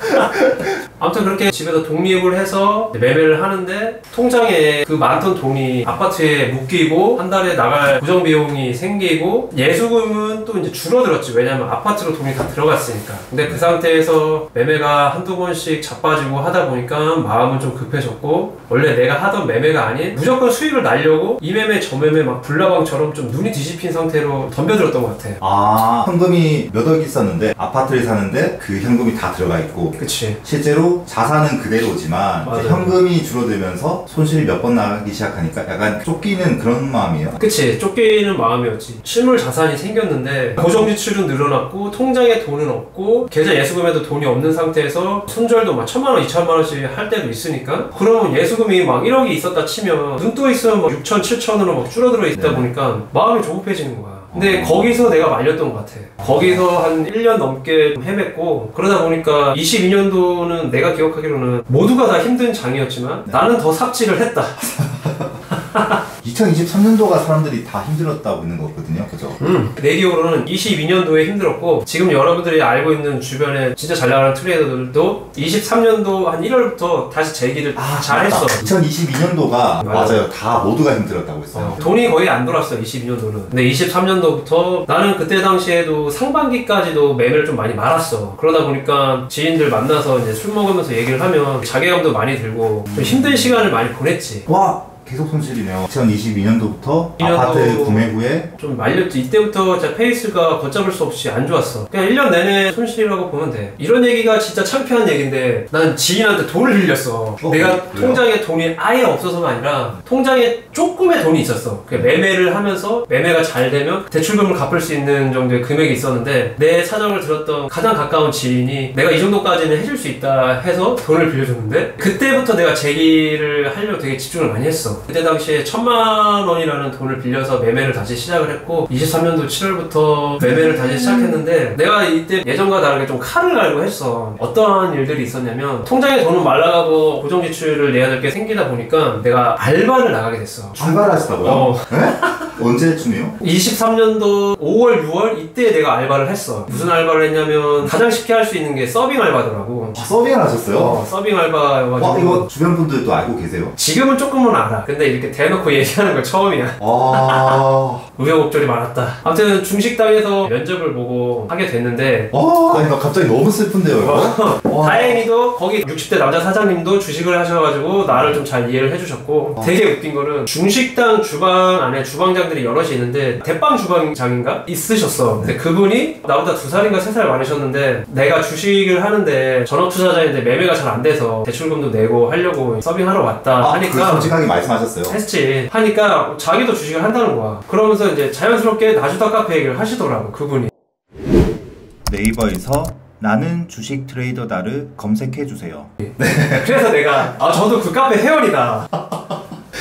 아무튼 그렇게 집에서 독립을 해서 매매를 하는데 통장에 그 많던 돈이 아파트에 묶이고 한 달에 나갈 고정 비용이 생기고 예수금은 또 이제 줄어들었지. 왜냐면 아파트로 돈이 다 들어갔으니까. 근데 그 상태에서 매매가 한두 번씩 자빠지고 하다 보니까 마음은 좀 급해졌고, 원래 내가 하던 매매가 아닌 무조건 수익을 날려고 이 매매 저 매매 막 불나방처럼 좀 눈이 뒤집힌 상태로 덤벼들었던 것 같아. 아, 현금이 몇 억 있었는데 아파트를 사는데 그 현금이 다 들어가 있고, 그치. 실제로 자산은 그대로지만 이제 맞아요. 현금이 줄어들면서 손실이 몇 번 나가기 시작하니까 약간 쫓기는 그런 마음이에요. 그치. 쫓기는 마음이었지. 실물 자산이 생겼는데 고정 지출은 늘어났고 통장에 돈은 없고 계좌 예수금에도 돈이 없는 상태에서 손절도 막 1,000만 원, 2,000만 원씩 할 때도 있으니까, 그러면 예수금이 막 1억이 있었다 치면 눈 떠 있으면 막 6천, 7천으로 막 줄어들어 있다 네. 보니까 마음이 조급해지는 거야. 근데 거기서 내가 말렸던 것 같아. 거기서 한 1년 넘게 헤맸고, 그러다 보니까 22년도는 내가 기억하기로는 모두가 다 힘든 장이었지만 나는 더 삽질을 했다. 2023년도가 사람들이 다 힘들었다고 있는 거거든요. 그죠? 내 기억으로는 22년도에 힘들었고, 지금 여러분들이 알고 있는 주변에 진짜 잘 나가는 트레이더들도 23년도 한 1월부터 다시 재기를 잘 했어. 2022년도가 맞아요. 다 모두가 힘들었다고 했어요. 돈이 거의 안 돌았어, 22년도는. 근데 23년도부터 나는 그때 당시에도 상반기까지도 매매를 좀 많이 말았어. 그러다 보니까 지인들 만나서 이제 술 먹으면서 얘기를 하면 자괴감도 많이 들고 좀 힘든 시간을 많이 보냈지. 와, 계속 손실이네요. 2022년도부터 2년도 아파트 구매 후에 좀 말렸지. 이때부터 진짜 페이스가 걷잡을 수 없이 안 좋았어. 그냥 1년 내내 손실이라고 보면 돼. 이런 얘기가 진짜 창피한 얘기인데, 난 지인한테 돈을 빌렸어. 내가 그래요? 통장에 돈이 아예 없어서가 아니라 통장에 조금의 돈이 있었어. 매매를 하면서 매매가 잘 되면 대출금을 갚을 수 있는 정도의 금액이 있었는데, 내 사정을 들었던 가장 가까운 지인이 내가 이 정도까지는 해줄 수 있다 해서 돈을 빌려줬는데, 그때부터 내가 재기를 하려고 되게 집중을 많이 했어. 그때 당시에 1,000만 원이라는 돈을 빌려서 매매를 다시 시작을 했고, 23년도 7월부터 매매를 다시 시작했는데, 내가 이때 예전과 다르게 좀 칼을 갈고 했어. 어떠한 일들이 있었냐면, 통장에 돈은 말라가고 고정 지출을 내야 될 게 생기다 보니까 내가 알바를 나가게 됐어. 출발을 하시다고요? 네? 언제쯤이요? 23년도 5월, 6월 이때 내가 알바를 했어. 무슨 알바를 했냐면, 가장 쉽게 할 수 있는 게 서빙 알바더라고. 아, 서빙을 하셨어요? 서빙 알바여가지고. 와, 이거 주변 분들도 알고 계세요? 지금은 조금은 알아. 근데 이렇게 대놓고 얘기하는 거 처음이야. 아, 우여곡절이 많았다. 아무튼 중식당에서 면접을 보고 하게 됐는데, 아니, 나 갑자기 너무 슬픈데요, 이거? 와. 다행히도 거기 60대 남자 사장님도 주식을 하셔가지고 나를 좀 잘 이해를 해주셨고, 되게 웃긴 거는 중식당 주방 안에 주방장들이 여럿이 있는데 대빵 주방장인가? 있으셨어. 근데 그분이 나보다 2살인가 3살 많으셨는데, 내가 주식을 하는데 전업 투자자인데 매매가 잘 안 돼서 대출금도 내고 하려고 서빙하러 왔다 하니까, 솔직하게 말씀하셨어요? 했지. 하니까 자기도 주식을 한다는 거야. 그러면서 이제 자연스럽게 나주다 카페 얘기를 하시더라고, 그분이. 네이버에서 나는 주식 트레이더다를 검색해주세요. 그래서 내가 저도 그 카페 회원이다.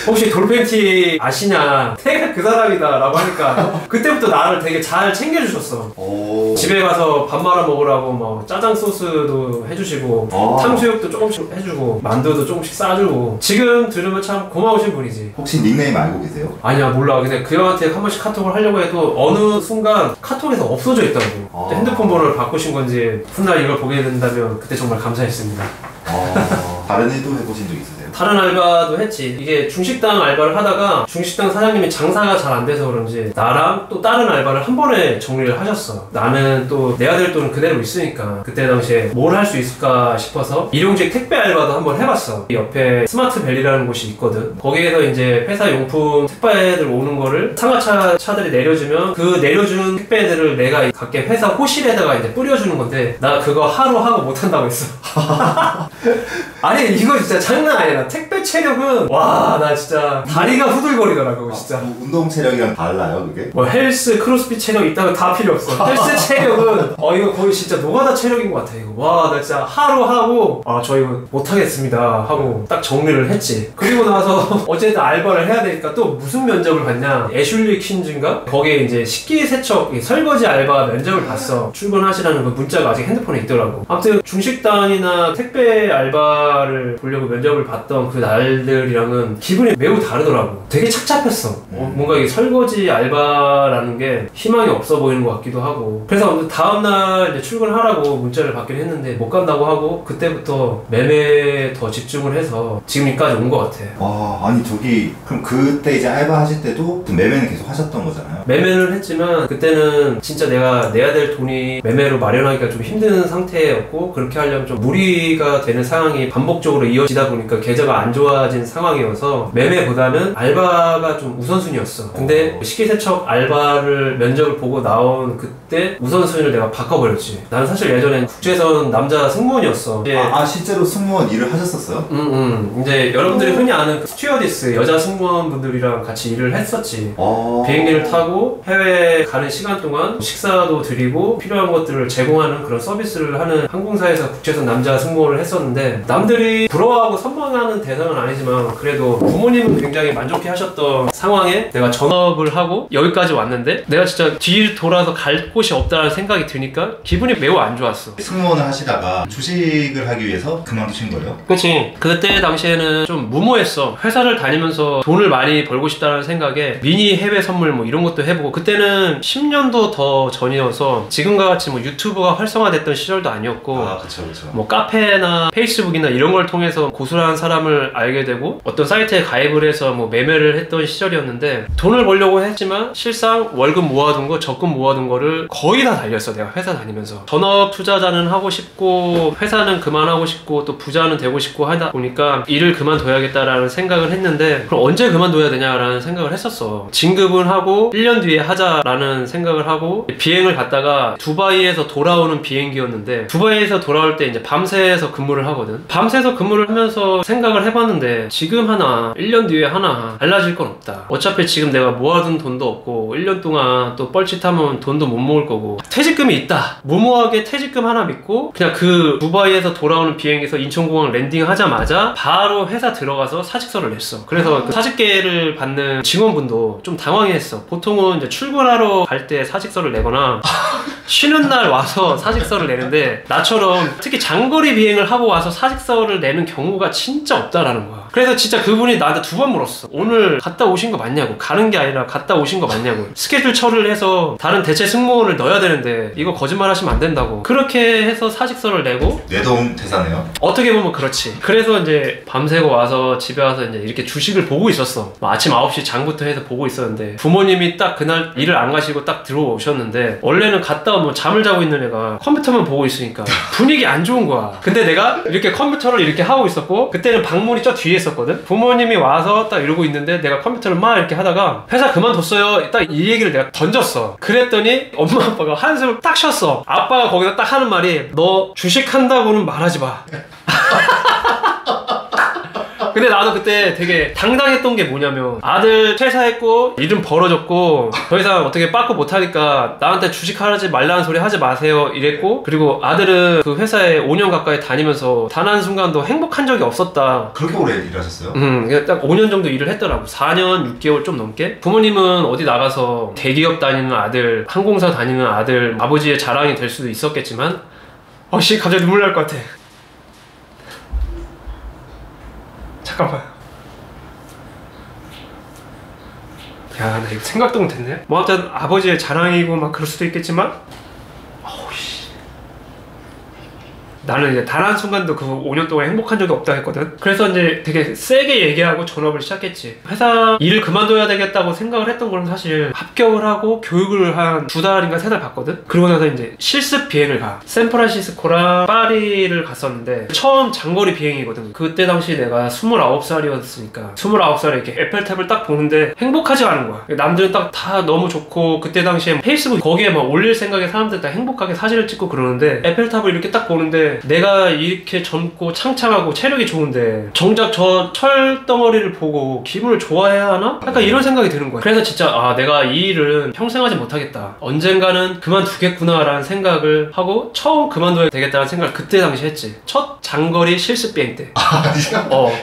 혹시 돌팬티 아시냐? 내가 그 사람이다 라고 하니까 그때부터 나를 되게 잘 챙겨주셨어. 오. 집에 가서 밥 말아 먹으라고 뭐 짜장 소스도 해주시고, 탕수육도 조금씩 해주고, 만두도 조금씩 싸주고. 지금 들으면 참 고마우신 분이지. 혹시 닉네임 알고 계세요? 아니야, 몰라. 근데 그 형한테 한 번씩 카톡을 하려고 해도 어느 순간 카톡에서 없어져 있다고. 핸드폰 번호를 바꾸신 건지, 훗날 이걸 보게 된다면 그때 정말 감사했습니다. 다른 일도 해보신 적 있으세요? 다른 알바도 했지. 이게 중식당 알바를 하다가 중식당 사장님이 장사가 잘 안 돼서 그런지 나랑 또 다른 알바를 한 번에 정리를 하셨어. 나는 또 내야 될 돈은 그대로 있으니까 그때 당시에 뭘 할 수 있을까 싶어서 일용직 택배 알바도 한번 해봤어. 옆에 스마트밸리라는 곳이 있거든. 거기에서 이제 회사 용품 택배들 오는 거를 차들이 내려주면 그 내려주는 택배들을 내가 각계 회사 호실에다가 이제 뿌려주는 건데, 나 그거 하루 하고 못한다고 했어. 아니 이거 진짜 장난 아니야. 택배 체력은 와, 나 진짜 다리가 후들거리더라고 진짜. 뭐 운동 체력이랑 달라요, 그게? 뭐 헬스, 크로스핏 체력 있다면 다 필요 없어. 헬스 체력은 이거 거의 진짜 노가다 체력인 것 같아. 이거 와, 나 진짜 하루 하고 저 이거 못하겠습니다 하고 딱 정리를 했지. 그리고 나서 어쨌든 알바를 해야 되니까 또 무슨 면접을 봤냐, 애슐리 퀸즈인가? 거기에 이제 식기세척 설거지 알바 면접을 봤어. 출근하시라는 그 문자가 아직 핸드폰에 있더라고. 아무튼 중식당이나 택배 알바를 보려고 면접을 봤던 그 날들이랑은 기분이 매우 다르더라고. 되게 착잡했어. 뭔가 이 설거지 알바라는 게 희망이 없어 보이는 것 같기도 하고. 그래서 다음날 이제 출근하라고 문자를 받긴 했는데 못 간다고 하고 그때부터 매매에 더 집중을 해서 지금까지 온 것 같아. 와, 아니 그럼 그때 이제 알바 하실 때도 매매는 계속 하셨던 거잖아요? 매매를 했지만 그때는 진짜 내가 내야 될 돈이 매매로 마련하기가 좀 힘든 상태였고, 그렇게 하려면 좀 무리가 되는 상황이 반복적으로 이어지다 보니까 계좌가 안 좋아진 상황이어서 매매보다는 알바가 좀 우선순위였어. 근데 식기세척 알바를 면접을 보고 나온 그때 우선순위를 내가 바꿔버렸지. 나는 사실 예전엔 국제선 남자 승무원이었어. 이제 실제로 승무원 일을 하셨었어요? 이제 여러분들이 흔히 아는 그 스튜어디스 여자 승무원분들이랑 같이 일을 했었지. 비행기를 타고 해외에 가는 시간 동안 식사도 드리고 필요한 것들을 제공하는 그런 서비스를 하는 항공사에서 국제선 남자 승무원을 했었는데, 남들이 부러워하고 선망하는 대상은 아니지만 그래도 부모님은 굉장히 만족해 하셨던 상황에 내가 전업을 하고 여기까지 왔는데 내가 진짜 뒤를 돌아서 갈 곳이 없다는 생각이 드니까 기분이 매우 안 좋았어. 승무원을 하시다가 주식을 하기 위해서 그만두신 거예요? 그치. 그때 당시에는 좀 무모했어. 회사를 다니면서 돈을 많이 벌고 싶다는 생각에 미니 해외 선물 뭐 이런 것도 해보고, 그때는 10년도 더 전이어서 지금과 같이 뭐 유튜브가 활성화됐던 시절도 아니었고, 그쵸. 뭐 카페나 페이스북이나 이런 걸 통해서 고수라는 사람을 알게 되고 어떤 사이트에 가입을 해서 뭐 매매를 했던 시절이었는데, 돈을 벌려고 했지만 실상 월급 모아둔 거, 적금 모아둔 거를 거의 다 달렸어. 내가 회사 다니면서 전업 투자자는 하고 싶고 회사는 그만하고 싶고 또 부자는 되고 싶고 하다 보니까 일을 그만둬야겠다라는 생각을 했는데, 그럼 언제 그만둬야 되냐라는 생각을 했었어. 진급을 하고 1년 뒤에 하자라는 생각을 하고 비행을 갔다가 두바이에서 돌아오는 비행기였는데, 두바이에서 돌아올 때 이제 밤새서 근무를 하거든. 밤새서 근무를 하면서 생각을 해봤는데 지금 하나 1년 뒤에 하나 달라질 건 없다. 어차피 지금 내가 모아둔 돈도 없고 1년 동안 또 뻘짓하면 돈도 못 모을 거고 퇴직금이 있다. 무모하게 퇴직금 하나 믿고 그냥 그 두바이에서 돌아오는 비행기에서 인천공항 랜딩하자마자 바로 회사 들어가서 사직서를 냈어. 그래서 그 사직계를 받는 직원분도 좀 당황했어. 보통은 이제 출근하러 갈 때 사직서를 내거나 쉬는 날 와서 사직서를 내는데, 나처럼 특히 장거리 비행을 하고 와서 사직서를 내는 경우가 진짜 없다라는 거야. 그래서 진짜 그분이 나한테 2번 물었어. 오늘 갔다 오신 거 맞냐고. 가는 게 아니라 갔다 오신 거 맞냐고. 스케줄 처리를 해서 다른 대체 승무원을 넣어야 되는데 이거 거짓말 하시면 안 된다고. 그렇게 해서 사직서를 내고. 뇌동 대사네요. 어떻게 보면 그렇지. 그래서 이제 밤새고 와서 집에 와서 이제 이렇게 주식을 보고 있었어. 뭐 아침 9시 장부터 해서 보고 있었는데, 부모님이 딱 그날 일을 안 가시고 딱 들어오셨는데, 원래는 갔다 오면 잠을 자고 있는 애가 컴퓨터만 보고 있으니까 분위기 안 좋은 거야. 근데 내가 이렇게 컴퓨터를 이렇게 하고 있었고, 그때는 방문이 저 뒤에 있었거든. 부모님이 와서 딱 이러고 있는데 내가 컴퓨터를 막 이렇게 하다가 회사 그만뒀어요. 딱 이 얘기를 내가 던졌어. 그랬더니 엄마 아빠가 한숨을 딱 쉬었어. 아빠가 거기서 딱 하는 말이, 너 주식한다고는 말하지 마. 근데 나도 그때 되게 당당했던 게 뭐냐면, 아들 퇴사했고 일은 벌어졌고 더 이상 어떻게 빠꾸 못하니까 나한테 주식하지 말라는 소리 하지 마세요 이랬고, 그리고 아들은 그 회사에 5년 가까이 다니면서 단 한순간도 행복한 적이 없었다. 그렇게 오래 일하셨어요? 딱 5년 정도 일을 했더라고. 4년 6개월 좀 넘게. 부모님은 어디 나가서 대기업 다니는 아들, 항공사 다니는 아들, 아버지의 자랑이 될 수도 있었겠지만, 갑자기 눈물 날 것 같아. 잠깐만. 야, 나 이거 생각도 못했네. 뭐 하여튼 아버지의 자랑이고 막 그럴 수도 있겠지만, 나는 이제 단 한순간도 그 5년 동안 행복한 적이 없다 했거든. 그래서 이제 되게 세게 얘기하고 전업을 시작했지. 회사 일을 그만둬야 되겠다고 생각을 했던 거는 사실 합격을 하고 교육을 한 2달인가 3달 받거든. 그러고 나서 이제 실습 비행을 가. 샌프란시스코랑 파리를 갔었는데 처음 장거리 비행이거든. 그때 당시 내가 29살이었으니까 29살에 이렇게 에펠탑을 딱 보는데 행복하지 않은 거야. 남들은 딱 다 너무 좋고, 그때 당시에 페이스북 거기에 막 올릴 생각에 사람들 다 행복하게 사진을 찍고 그러는데, 에펠탑을 이렇게 딱 보는데 내가 이렇게 젊고 창창하고 체력이 좋은데 정작 저 철덩어리를 보고 기분을 좋아해야 하나? 약간 이런 생각이 드는 거야. 그래서 진짜 내가 이 일은 평생 하지 못하겠다, 언젠가는 그만두겠구나 라는 생각을 하고 처음 그만둬야 되겠다는 생각을 그때 당시 했지. 첫 장거리 실습 비행 때.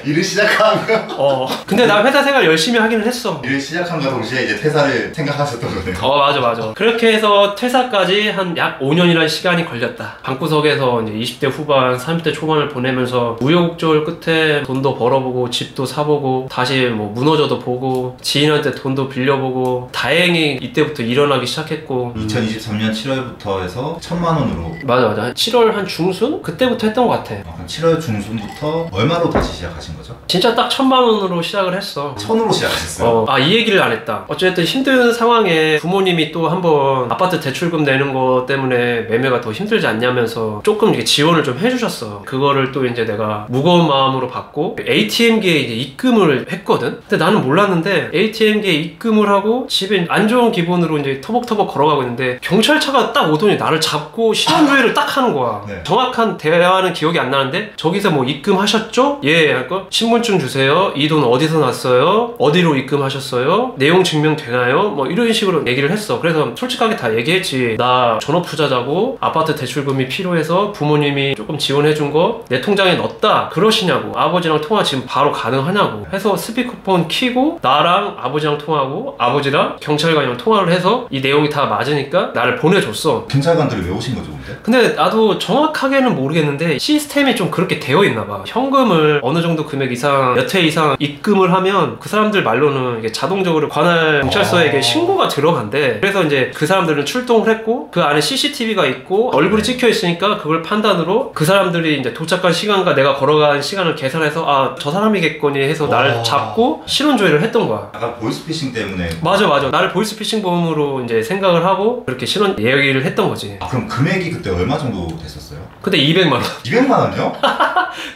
일을 시작한 거? 근데 나 회사 생활 열심히 하기는 했어. 일을 시작함과 동시에 이제 퇴사를 생각하셨던 거네요. 맞아. 그렇게 해서 퇴사까지 한 약 5년이라는 시간이 걸렸다. 방구석에서 이제 20대 후반 30대 초반을 보내면서 우여곡절 끝에 돈도 벌어보고 집도 사보고 다시 뭐 무너져도 보고 지인한테 돈도 빌려보고 다행히 이때부터 일어나기 시작했고 2023년 7월부터 해서 1,000만 원으로 맞아 7월 한 중순? 그때부터 했던 것 같아. 그럼 7월 중순부터 얼마로 다시 시작하신 거죠? 진짜 딱 1,000만 원으로 시작을 했어. 1,000으로 시작하셨어요? 이 얘기를 안 했다. 어쨌든 힘든 상황에 부모님이 또 한번 아파트 대출금 내는 거 때문에 매매가 더 힘들지 않냐면서 조금 이렇게 지원을 좀 해주셨어. 그거를 또 이제 내가 무거운 마음으로 받고 ATM기에 이제 입금을 했거든? 근데 나는 몰랐는데 ATM기에 입금을 하고 집에 안 좋은 기분으로 이제 터벅터벅 걸어가고 있는데 경찰차가 딱 오더니 나를 잡고 신원조회를 딱 하는 거야. 네. 정확한 대화는 기억이 안 나는데 저기서 뭐 입금하셨죠? 예, 할거 신분증 주세요. 이 돈 어디서 났어요? 어디로 입금하셨어요? 내용 증명되나요? 뭐 이런 식으로 얘기를 했어. 그래서 솔직하게 다 얘기했지. 나 전업투자자고 아파트 대출금이 필요해서 부모님이 조금 지원해준 거 내 통장에 넣었다. 그러시냐고. 아버지랑 통화 지금 바로 가능하냐고 해서 스피커폰 키고 나랑 아버지랑 통화하고 아버지랑 경찰관이랑 통화를 해서 이 내용이 다 맞으니까 나를 보내줬어. 경찰관들이 왜 오신 거죠 근데? 근데 나도 정확하게는 모르겠는데 시스템이 좀 그렇게 되어 있나 봐. 현금을 어느 정도 금액 이상 몇 회 이상 입금을 하면 그 사람들 말로는 이게 자동적으로 관할 경찰서에 신고가 들어간대. 그래서 이제 그 사람들은 출동을 했고 그 안에 CCTV가 있고 얼굴이 찍혀 있으니까 그걸 판단으로 그 사람들이 이제 도착한 시간과 내가 걸어간 시간을 계산해서 아 저 사람이겠거니 해서 나를 잡고 신원조회를 했던 거야. 약간 보이스피싱 때문에. 맞아 나를 보이스피싱범으로 이제 생각을 하고 그렇게 신원 얘기를 했던 거지. 그럼 금액이 그때 얼마 정도 됐었어요? 그때 200만 원. 200만 원이요?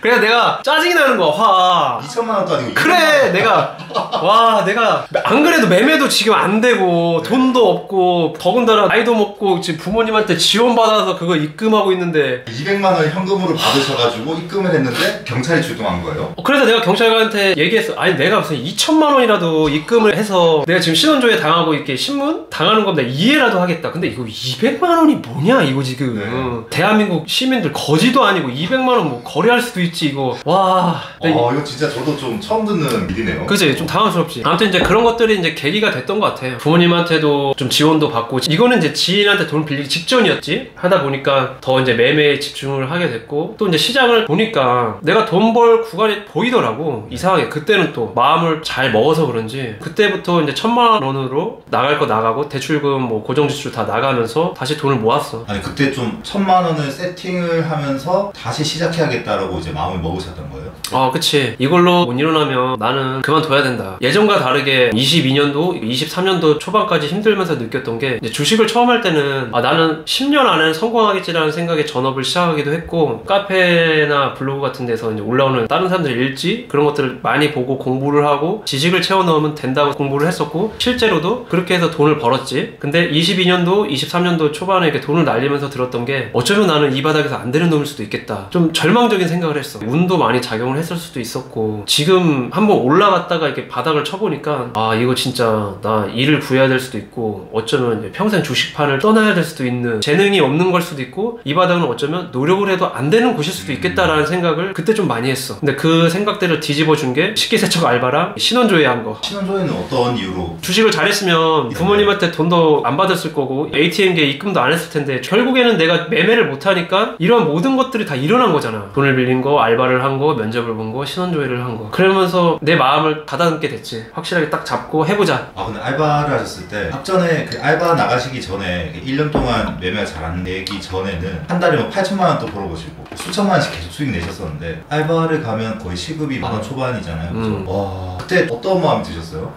그래서 내가 짜증이 나는 거야. 화. 2천만 원도 아니고 200만 그래 원. 내가 안 그래도 매매도 지금 안 되고 돈도 없고 더군다나 나이도 먹고 지금 부모님한테 지원받아서 그거 입금하고 있는데 200만 원 현금으로 받으셔가지고 입금을 했는데 경찰이 출동한 거예요? 그래서 내가 경찰관한테 얘기했어. 아니 내가 무슨 2천만 원이라도 입금을 해서 내가 지금 신원조회 당하고 이렇게 신문 당하는 건데 이해라도 하겠다. 근데 이거 200만 원이 뭐냐 이거 지금. 대한민국 시민들 거지도 아니고 200만 원 뭐 거래할 수도 있지 이거. 와. 이거 진짜 저도 좀 처음 듣는 일이네요. 그치 좀 당황스럽지. 아무튼 이제 그런 것들이 이제 계기가 됐던 것 같아. 부모님한테도 좀 지원도 받고 이거는 이제 지인한테 돈 빌리기 직전이었지. 하다 보니까 더 이제 매매에 집중을 하게 됐고 또 이제 시장을 보니까 내가 돈 벌 구간이 보이더라고. 이상하게 그때는 또 마음을 잘 먹어서 그런지 그때부터 이제 1,000만 원으로 나갈 거 나가고 대출금 뭐 고정지출 다 나가면서 다시 돈을 모았어. 아니 그때 좀 1,000만 원을 세팅을 하면서 다시 시작해야겠다라고 이제 마음을 먹으셨던 거예요? 그치. 이걸로 못 일어나면 나는 그만둬야 된다. 예전과 다르게 22년도, 23년도 초반까지 힘들면서 느꼈던 게 이제 주식을 처음 할 때는 나는 10년 안에 성공하겠지라는 생각에 전업을 시작하기도 했고 카페나 블로그 같은 데서 이제 올라오는 다른 사람들의 일지 그런 것들을 많이 보고 공부를 하고 지식을 채워 넣으면 된다고 공부를 했었고 실제로도 그렇게 해서 돈을 벌었지. 근데 22년도, 23년도 초반에 이렇게 돈을 날리면서 들었던 게 어쩌면 나는 이 바닥에서 안 되는 놈일 수도 있겠다. 좀 절망적인 생각을 했어. 운도 많이 작용을 했을 수도 있었고 지금 한번 올라갔다가 이렇게 바닥을 쳐보니까 이거 진짜 나 일을 구해야 될 수도 있고 어쩌면 이제 평생 주식판을 떠나야 될 수도 있는 재능이 없는 걸 수도 있고 이 바닥은 어쩌면 노력을 해도 안 되는 곳일 수도 있겠다라는 생각을 그때 좀 많이 했어. 근데 그 생각들을 뒤집어 준 게 식기세척 알바랑 신원조회 한 거. 신원조회는 어떤 이유로? 주식을 잘했으면 부모님한테 돈도 안 받았을 거고 ATM기에 입금도 안 했을 텐데 결국에는 내가 매매를 못하니까 이런 모든 것들이 다 일어난 거잖아. 돈을 빌린 거, 알바를 한 거, 면접을 본 거, 신원조회를 한 거. 그러면서 내 마음을 가다듬게 됐지. 확실하게 딱 잡고 해보자. 근데 알바를 하셨을 때 앞전에 그 알바 나가시기 전에 1년 동안 매매가 잘 안 되기 전에는 한 달에 뭐 8천만 원 또 벌어보시고 수천만 원씩 계속 수익 내셨었는데 알바를 가면 거의 시급이 10,000원 초반이잖아요. 그래서 와, 그때 어떤 마음이 드셨어요?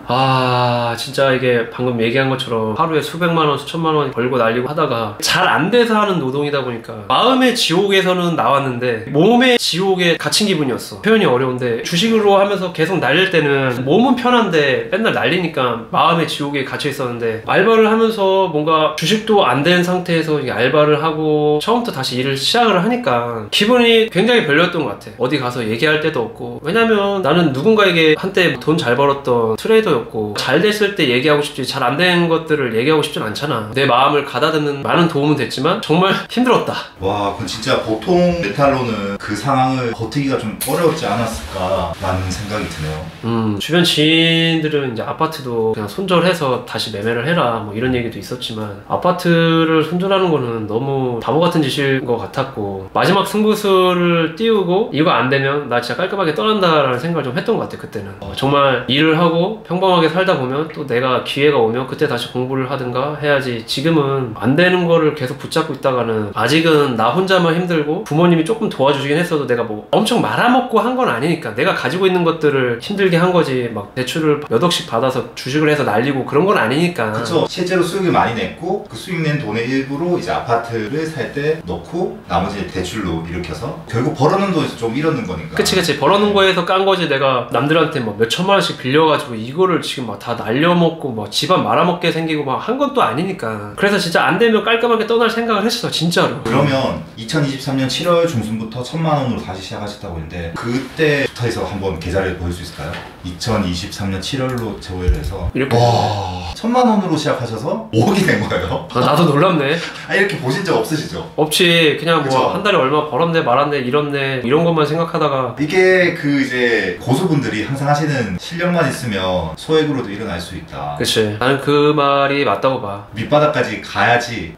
진짜 이게 방금 얘기한 것처럼 하루에 수백만 원, 수천만 원 벌고 날리고 하다가 잘 안 돼서 하는 노동이다 보니까 마음의 지옥에서는 나왔는데 몸의 지옥에 갇힌 기분이었어. 표현이 어려운데 주식으로 하면서 계속 날릴 때는 몸은 편한데 맨날 날리니까 마음의 지옥에 갇혀 있었는데 알바를 하면서 뭔가 주식도 안 된 상태에서 알바를 하고 처음부터 다시 일을 시작을 하니까 기분이 굉장히 별로였던 것 같아. 어디 가서 얘기할 데도 없고. 왜냐면 나는 누군가에게 한때 돈 잘 벌었던 트레이더였고 잘 됐을 때 얘기하고 싶지 잘 안 된 것들을 얘기하고 싶진 않잖아. 내 마음을 가다듬는 많은 도움은 됐지만 정말 힘들었다. 와, 그럼 진짜 보통 메탈로는 그 상황을 버티기가 좀 어려웠지 않았을까라는 생각이 드네요. 주변 지인들은 이제 아파트도 그냥 손절해서 다시 매매를 해라 뭐 이런 얘기도 있었지만 아파트를 손절하는 거는 너무 바보 같은 짓일 것 같았고 마지막 승부수를 띄우고 이거 안 되면 나 진짜 깔끔하게 떠난다라는 생각을 좀 했던 것 같아. 그때는 정말 일을 하고 평범하게 살다 보면 또 내가 기회가 오면 그때 다시 공부를 하든가 해야지. 지금은 안 되는 거를 계속 붙잡고 있다가는 아직은 나 혼자만 힘들고 부모님이 조금 도와주시긴 했어도 내가 뭐 엄청 말아먹고 한 건 아니니까 내가 가지고 있는 것들을 힘들게 한 거지 막 대출을 몇 억씩 받아서 주식을 해서 날리고 그런 건 아니니까. 그쵸. 실제로 수익을 많이 냈고 그 수익 낸 돈의 일부로 이제 아파트를 살 때 넣고 나머지 대출로 일으켜서 결국 벌어놓은 돈에서 좀 잃었는 거니까. 그치 벌어놓은 거에서 깐 거지. 내가 남들한테 뭐 몇 천만 원씩 빌려가지고 이거를 지금 막 다 날려먹고 뭐 집안 말아먹게 생기고 막 한 건 또 아니니까. 그래서 진짜 안 되면 깔끔하게 떠날 생각을 했어 진짜로. 그러면 2023년 7월 중순부터 1,000만 원으로 다시 시작하셨다고 했는데 그때부터 해서 한번 계좌를 보일 수 있을까요? 2023년 7월로 제외를 해서 이렇게. 와, 1,000만 원으로 시작하셔서 5억이 된 거예요? 나도 놀랍네. 아, 이렇게 보신 적 없으시죠? 없지. 그냥 그쵸? 뭐 한 달에 얼마 벌었네 말았네 이렇네 이런 것만 생각하다가. 이게 그 이제 고수분들이 항상 하시는 실력만 있으면 소액으로도 일어날 수 있다. 그치. 나는 그 말이 맞다고 봐. 밑바닥까지 가야지.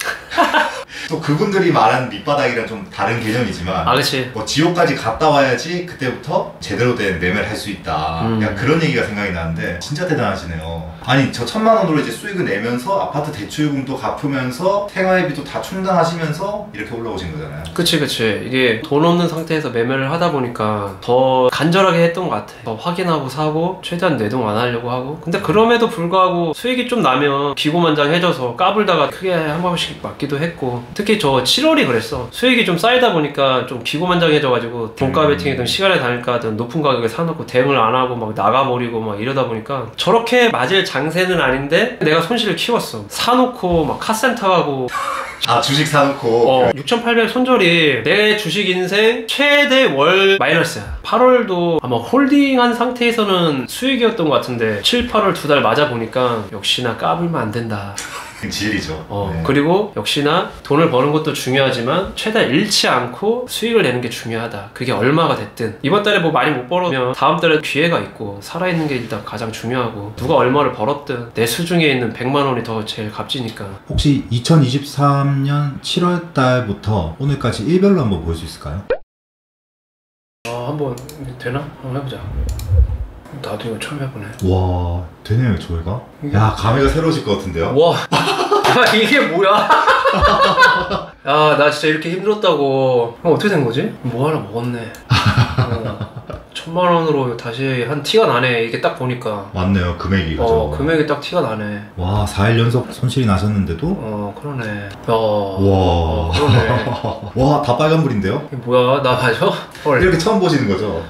또 그분들이 말하는 밑바닥이랑 좀 다른 개념이지만 아 그치. 뭐 지옥까지 갔다 와야지 그때부터 제대로 된 매매를 할 수 있다. 그냥 그런 얘기가 생각이 나는데 진짜 대단하시네요. 아니 저 1,000만 원으로 이제 수익을 내면서 아파트 대출금도 갚으면서 생활비도 다 충당하시면서 이렇게 올라오신 거잖아요. 그치 이게 돈 없는 상태에서 매매를 하다 보니까 더 간절하게 했던 것 같아. 더 확인하고 사고 최대한 내동 안 하려고 하고. 근데 그럼에도 불구하고 수익이 좀 나면 기고만장해져서 까불다가 크게 한 번씩 맞기도 했고. 특히 저 7월이 그랬어. 수익이 좀 쌓이다 보니까 좀 기고만장해져가지고 종가 베팅이든 시간에 다닐까든 높은 가격에 사놓고 대응을 안 하고 막 나가버리고 막 이러다 보니까 저렇게 맞을 장세는 아닌데 내가 손실을 키웠어. 사놓고 막 카센터 가고. 아, 주식 사놓고 6,800 손절이 내 주식 인생 최대 월 마이너스야. 8월도 아마 홀딩한 상태에서는 수익이었던 것 같은데 7, 8월 두 달 맞아 보니까 역시나 까불면 안 된다. 진리죠. 네. 그리고 역시나 돈을 버는 것도 중요하지만 최대한 잃지 않고 수익을 내는 게 중요하다. 그게 얼마가 됐든 이번 달에 뭐 많이 못 벌으면 다음 달에 기회가 있고 살아있는 게 일단 가장 중요하고 누가 얼마를 벌었든 내 수중에 있는 100만 원이 더 제일 값지니까. 혹시 2023년 7월 달부터 오늘까지 일별로 한번 볼 수 있을까요? 한번 되나? 한번 해보자. 나도 이거 처음 해보네. 와, 되네요 저희가. 야, 감회가 새로우실 것 같은데요? 와, 야, 이게 뭐야? 야, 나 진짜 이렇게 힘들었다고. 어떻게 된 거지? 뭐 하나 먹었네. 1,000만 원으로 다시 한 티가 나네. 이게 딱 보니까. 맞네요, 금액이. 그죠? 금액이 딱 티가 나네. 와, 4일 연속 손실이 나셨는데도? 그러네. 와. 그러네. 와, 다 빨간불인데요? 이게 뭐야, 나 맞아? 헐. 이렇게 처음 보시는 거죠?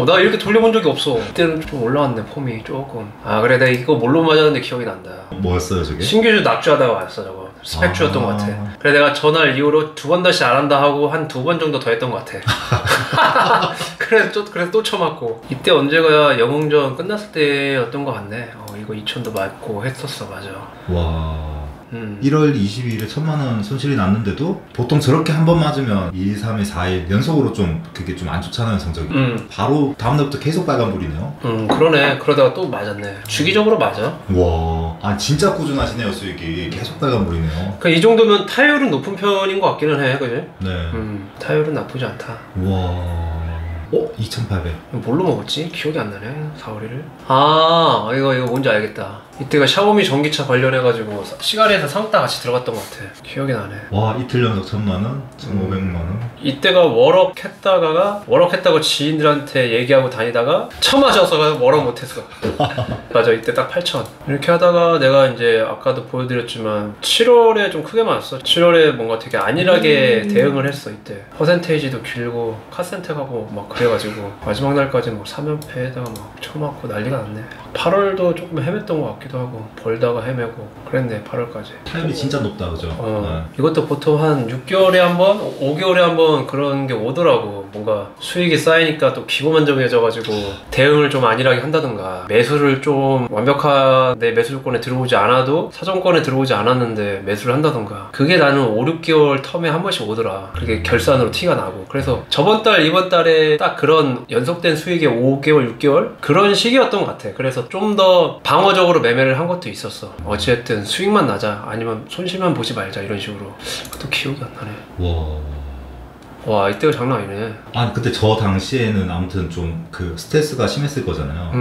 나 이렇게 돌려본 적이 없어. 그때는 좀 올라왔네, 폼이 조금. 아, 그래, 내가 이거 뭘로 맞았는데 기억이 난다. 뭐였어요 저게? 신규주 납주하다가 왔어, 저거. 스펙주였던 것 같아. 그래, 내가 전화를 이후로 2번 다시 안 한다 하고 한 2번 정도 더 했던 것 같아. 그래서 또 쳐맞고. 이때 언제가 영웅전 끝났을 때였던 것 같네. 이거 2천도 맞고 했었어, 맞아. 와. 1월 22일에 1,000만 원 손실이 났는데도 보통 저렇게 한 번 맞으면 2일, 3일, 4일 연속으로 좀 그게 좀 안 좋잖아요 성적이. 바로 다음날부터 계속 빨간불이네요. 그러네. 그러다가 또 맞았네. 주기적으로 맞아. 와, 아 진짜 꾸준하시네요 수익이. 계속 빨간불이네요. 이 정도면 타율은 높은 편인 것 같기는 해, 그지? 네. 타율은 나쁘지 않다. 와. 2,800. 뭘로 먹었지? 기억이 안 나네. 4월이를. 이거 뭔지 알겠다. 이때가 샤오미 전기차 관련해가지고 시가리에서 상따 같이 들어갔던 것 같아. 기억이 나네. 와, 이틀 연속 1,000만 원, 1,500만 원. 이때가 워럭했다고 지인들한테 얘기하고 다니다가 쳐맞아서 워럭 못했어. 맞아, 이때 딱 8,000. 이렇게 하다가 내가 이제 아까도 보여드렸지만 7월에 좀 크게 맞았어. 7월에 뭔가 되게 안일하게 대응을 했어. 이때 퍼센테이지도 길고 카센터 가고 막 그래가지고 마지막 날까지 뭐 3연패에다가 막 쳐맞고 난리가 났네. 8월도 조금 헤맸던 것 같기도 하고 벌다가 헤매고 그랬네 8월까지. 타협이 진짜 높다 그죠? 이것도 보통 한 6개월에 한 번, 5개월에 한 번 그런 게 오더라고. 뭔가 수익이 쌓이니까 또 기고만장해져가지고 대응을 좀 안일하게 한다든가 매수를 좀 완벽한 내 매수 조건에 들어오지 않아도 사정권에 들어오지 않았는데 매수를 한다든가 그게 나는 5, 6개월 텀에 한 번씩 오더라. 그게 결산으로 티가 나고. 그래서 저번 달, 이번 달에 딱 그런 연속된 수익의 5개월, 6개월? 그런 시기였던 것 같아. 그래서 좀 더 방어적으로 매매를 한 것도 있었어. 어찌됐든 수익만 나자 아니면 손실만 보지 말자 이런 식으로. 그것도 기억이 안 나네. 와 이때가 장난 아니네. 아니 그때 저 당시에는 아무튼 좀 그 스트레스가 심했을 거잖아요.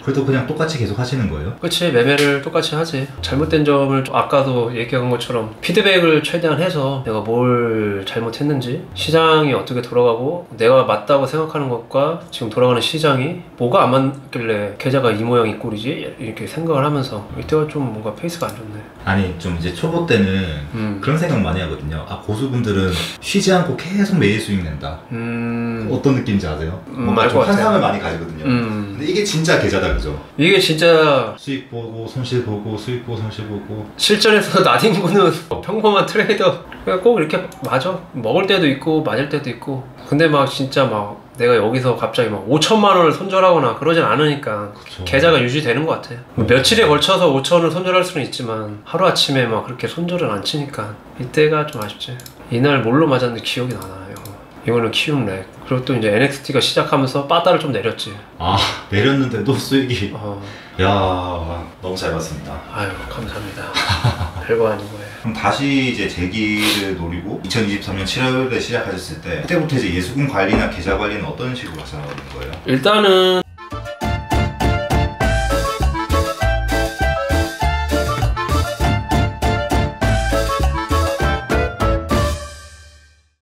그래도 그냥 똑같이 계속 하시는 거예요? 그치, 매매를 똑같이 하지. 잘못된 점을 아까도 얘기한 것처럼 피드백을 최대한 해서 내가 뭘 잘못했는지, 시장이 어떻게 돌아가고 내가 맞다고 생각하는 것과 지금 돌아가는 시장이 뭐가 안 맞길래 계좌가 이 모양 이 꼴이지? 이렇게 생각을 하면서 이때가 좀 뭔가 페이스가 안 좋네. 아니 좀 이제 초보 때는 그런 생각 많이 하거든요. 아 고수분들은 쉬지 않고 계속 매일 수익 낸다. 어떤 느낌인지 아세요? 뭔가 좀 환상을 많이 가지거든요. 근데 이게 진짜 계좌다 그죠? 이게 진짜 수익 보고 손실 보고 수익 보고 손실 보고 실전에서 나딘구는 평범한 트레이더 그냥 꼭 이렇게 맞아. 먹을 때도 있고 맞을 때도 있고. 근데 막 진짜 막 내가 여기서 갑자기 막 5천만 원을 손절하거나 그러진 않으니까 그쵸. 계좌가 유지되는 것 같아. 며칠에 걸쳐서 5천을 손절할 수는 있지만 하루아침에 막 그렇게 손절은 안 치니까 이때가 좀 아쉽지. 이날 뭘로 맞았는데 기억이 나나. 이거는 키움 렉. 그리고 또 이제 NXT가 시작하면서 빠따를 좀 내렸지. 아 내렸는데도 수익이 야 너무 잘 봤습니다. 아유 감사합니다. 별거 아닌 거예요. 그럼 다시 이제 재기를 노리고 2023년 7월에 시작하셨을 때 그때부터 이제 예수금 관리나 계좌 관리는 어떤 식으로 하시는 거예요? 일단은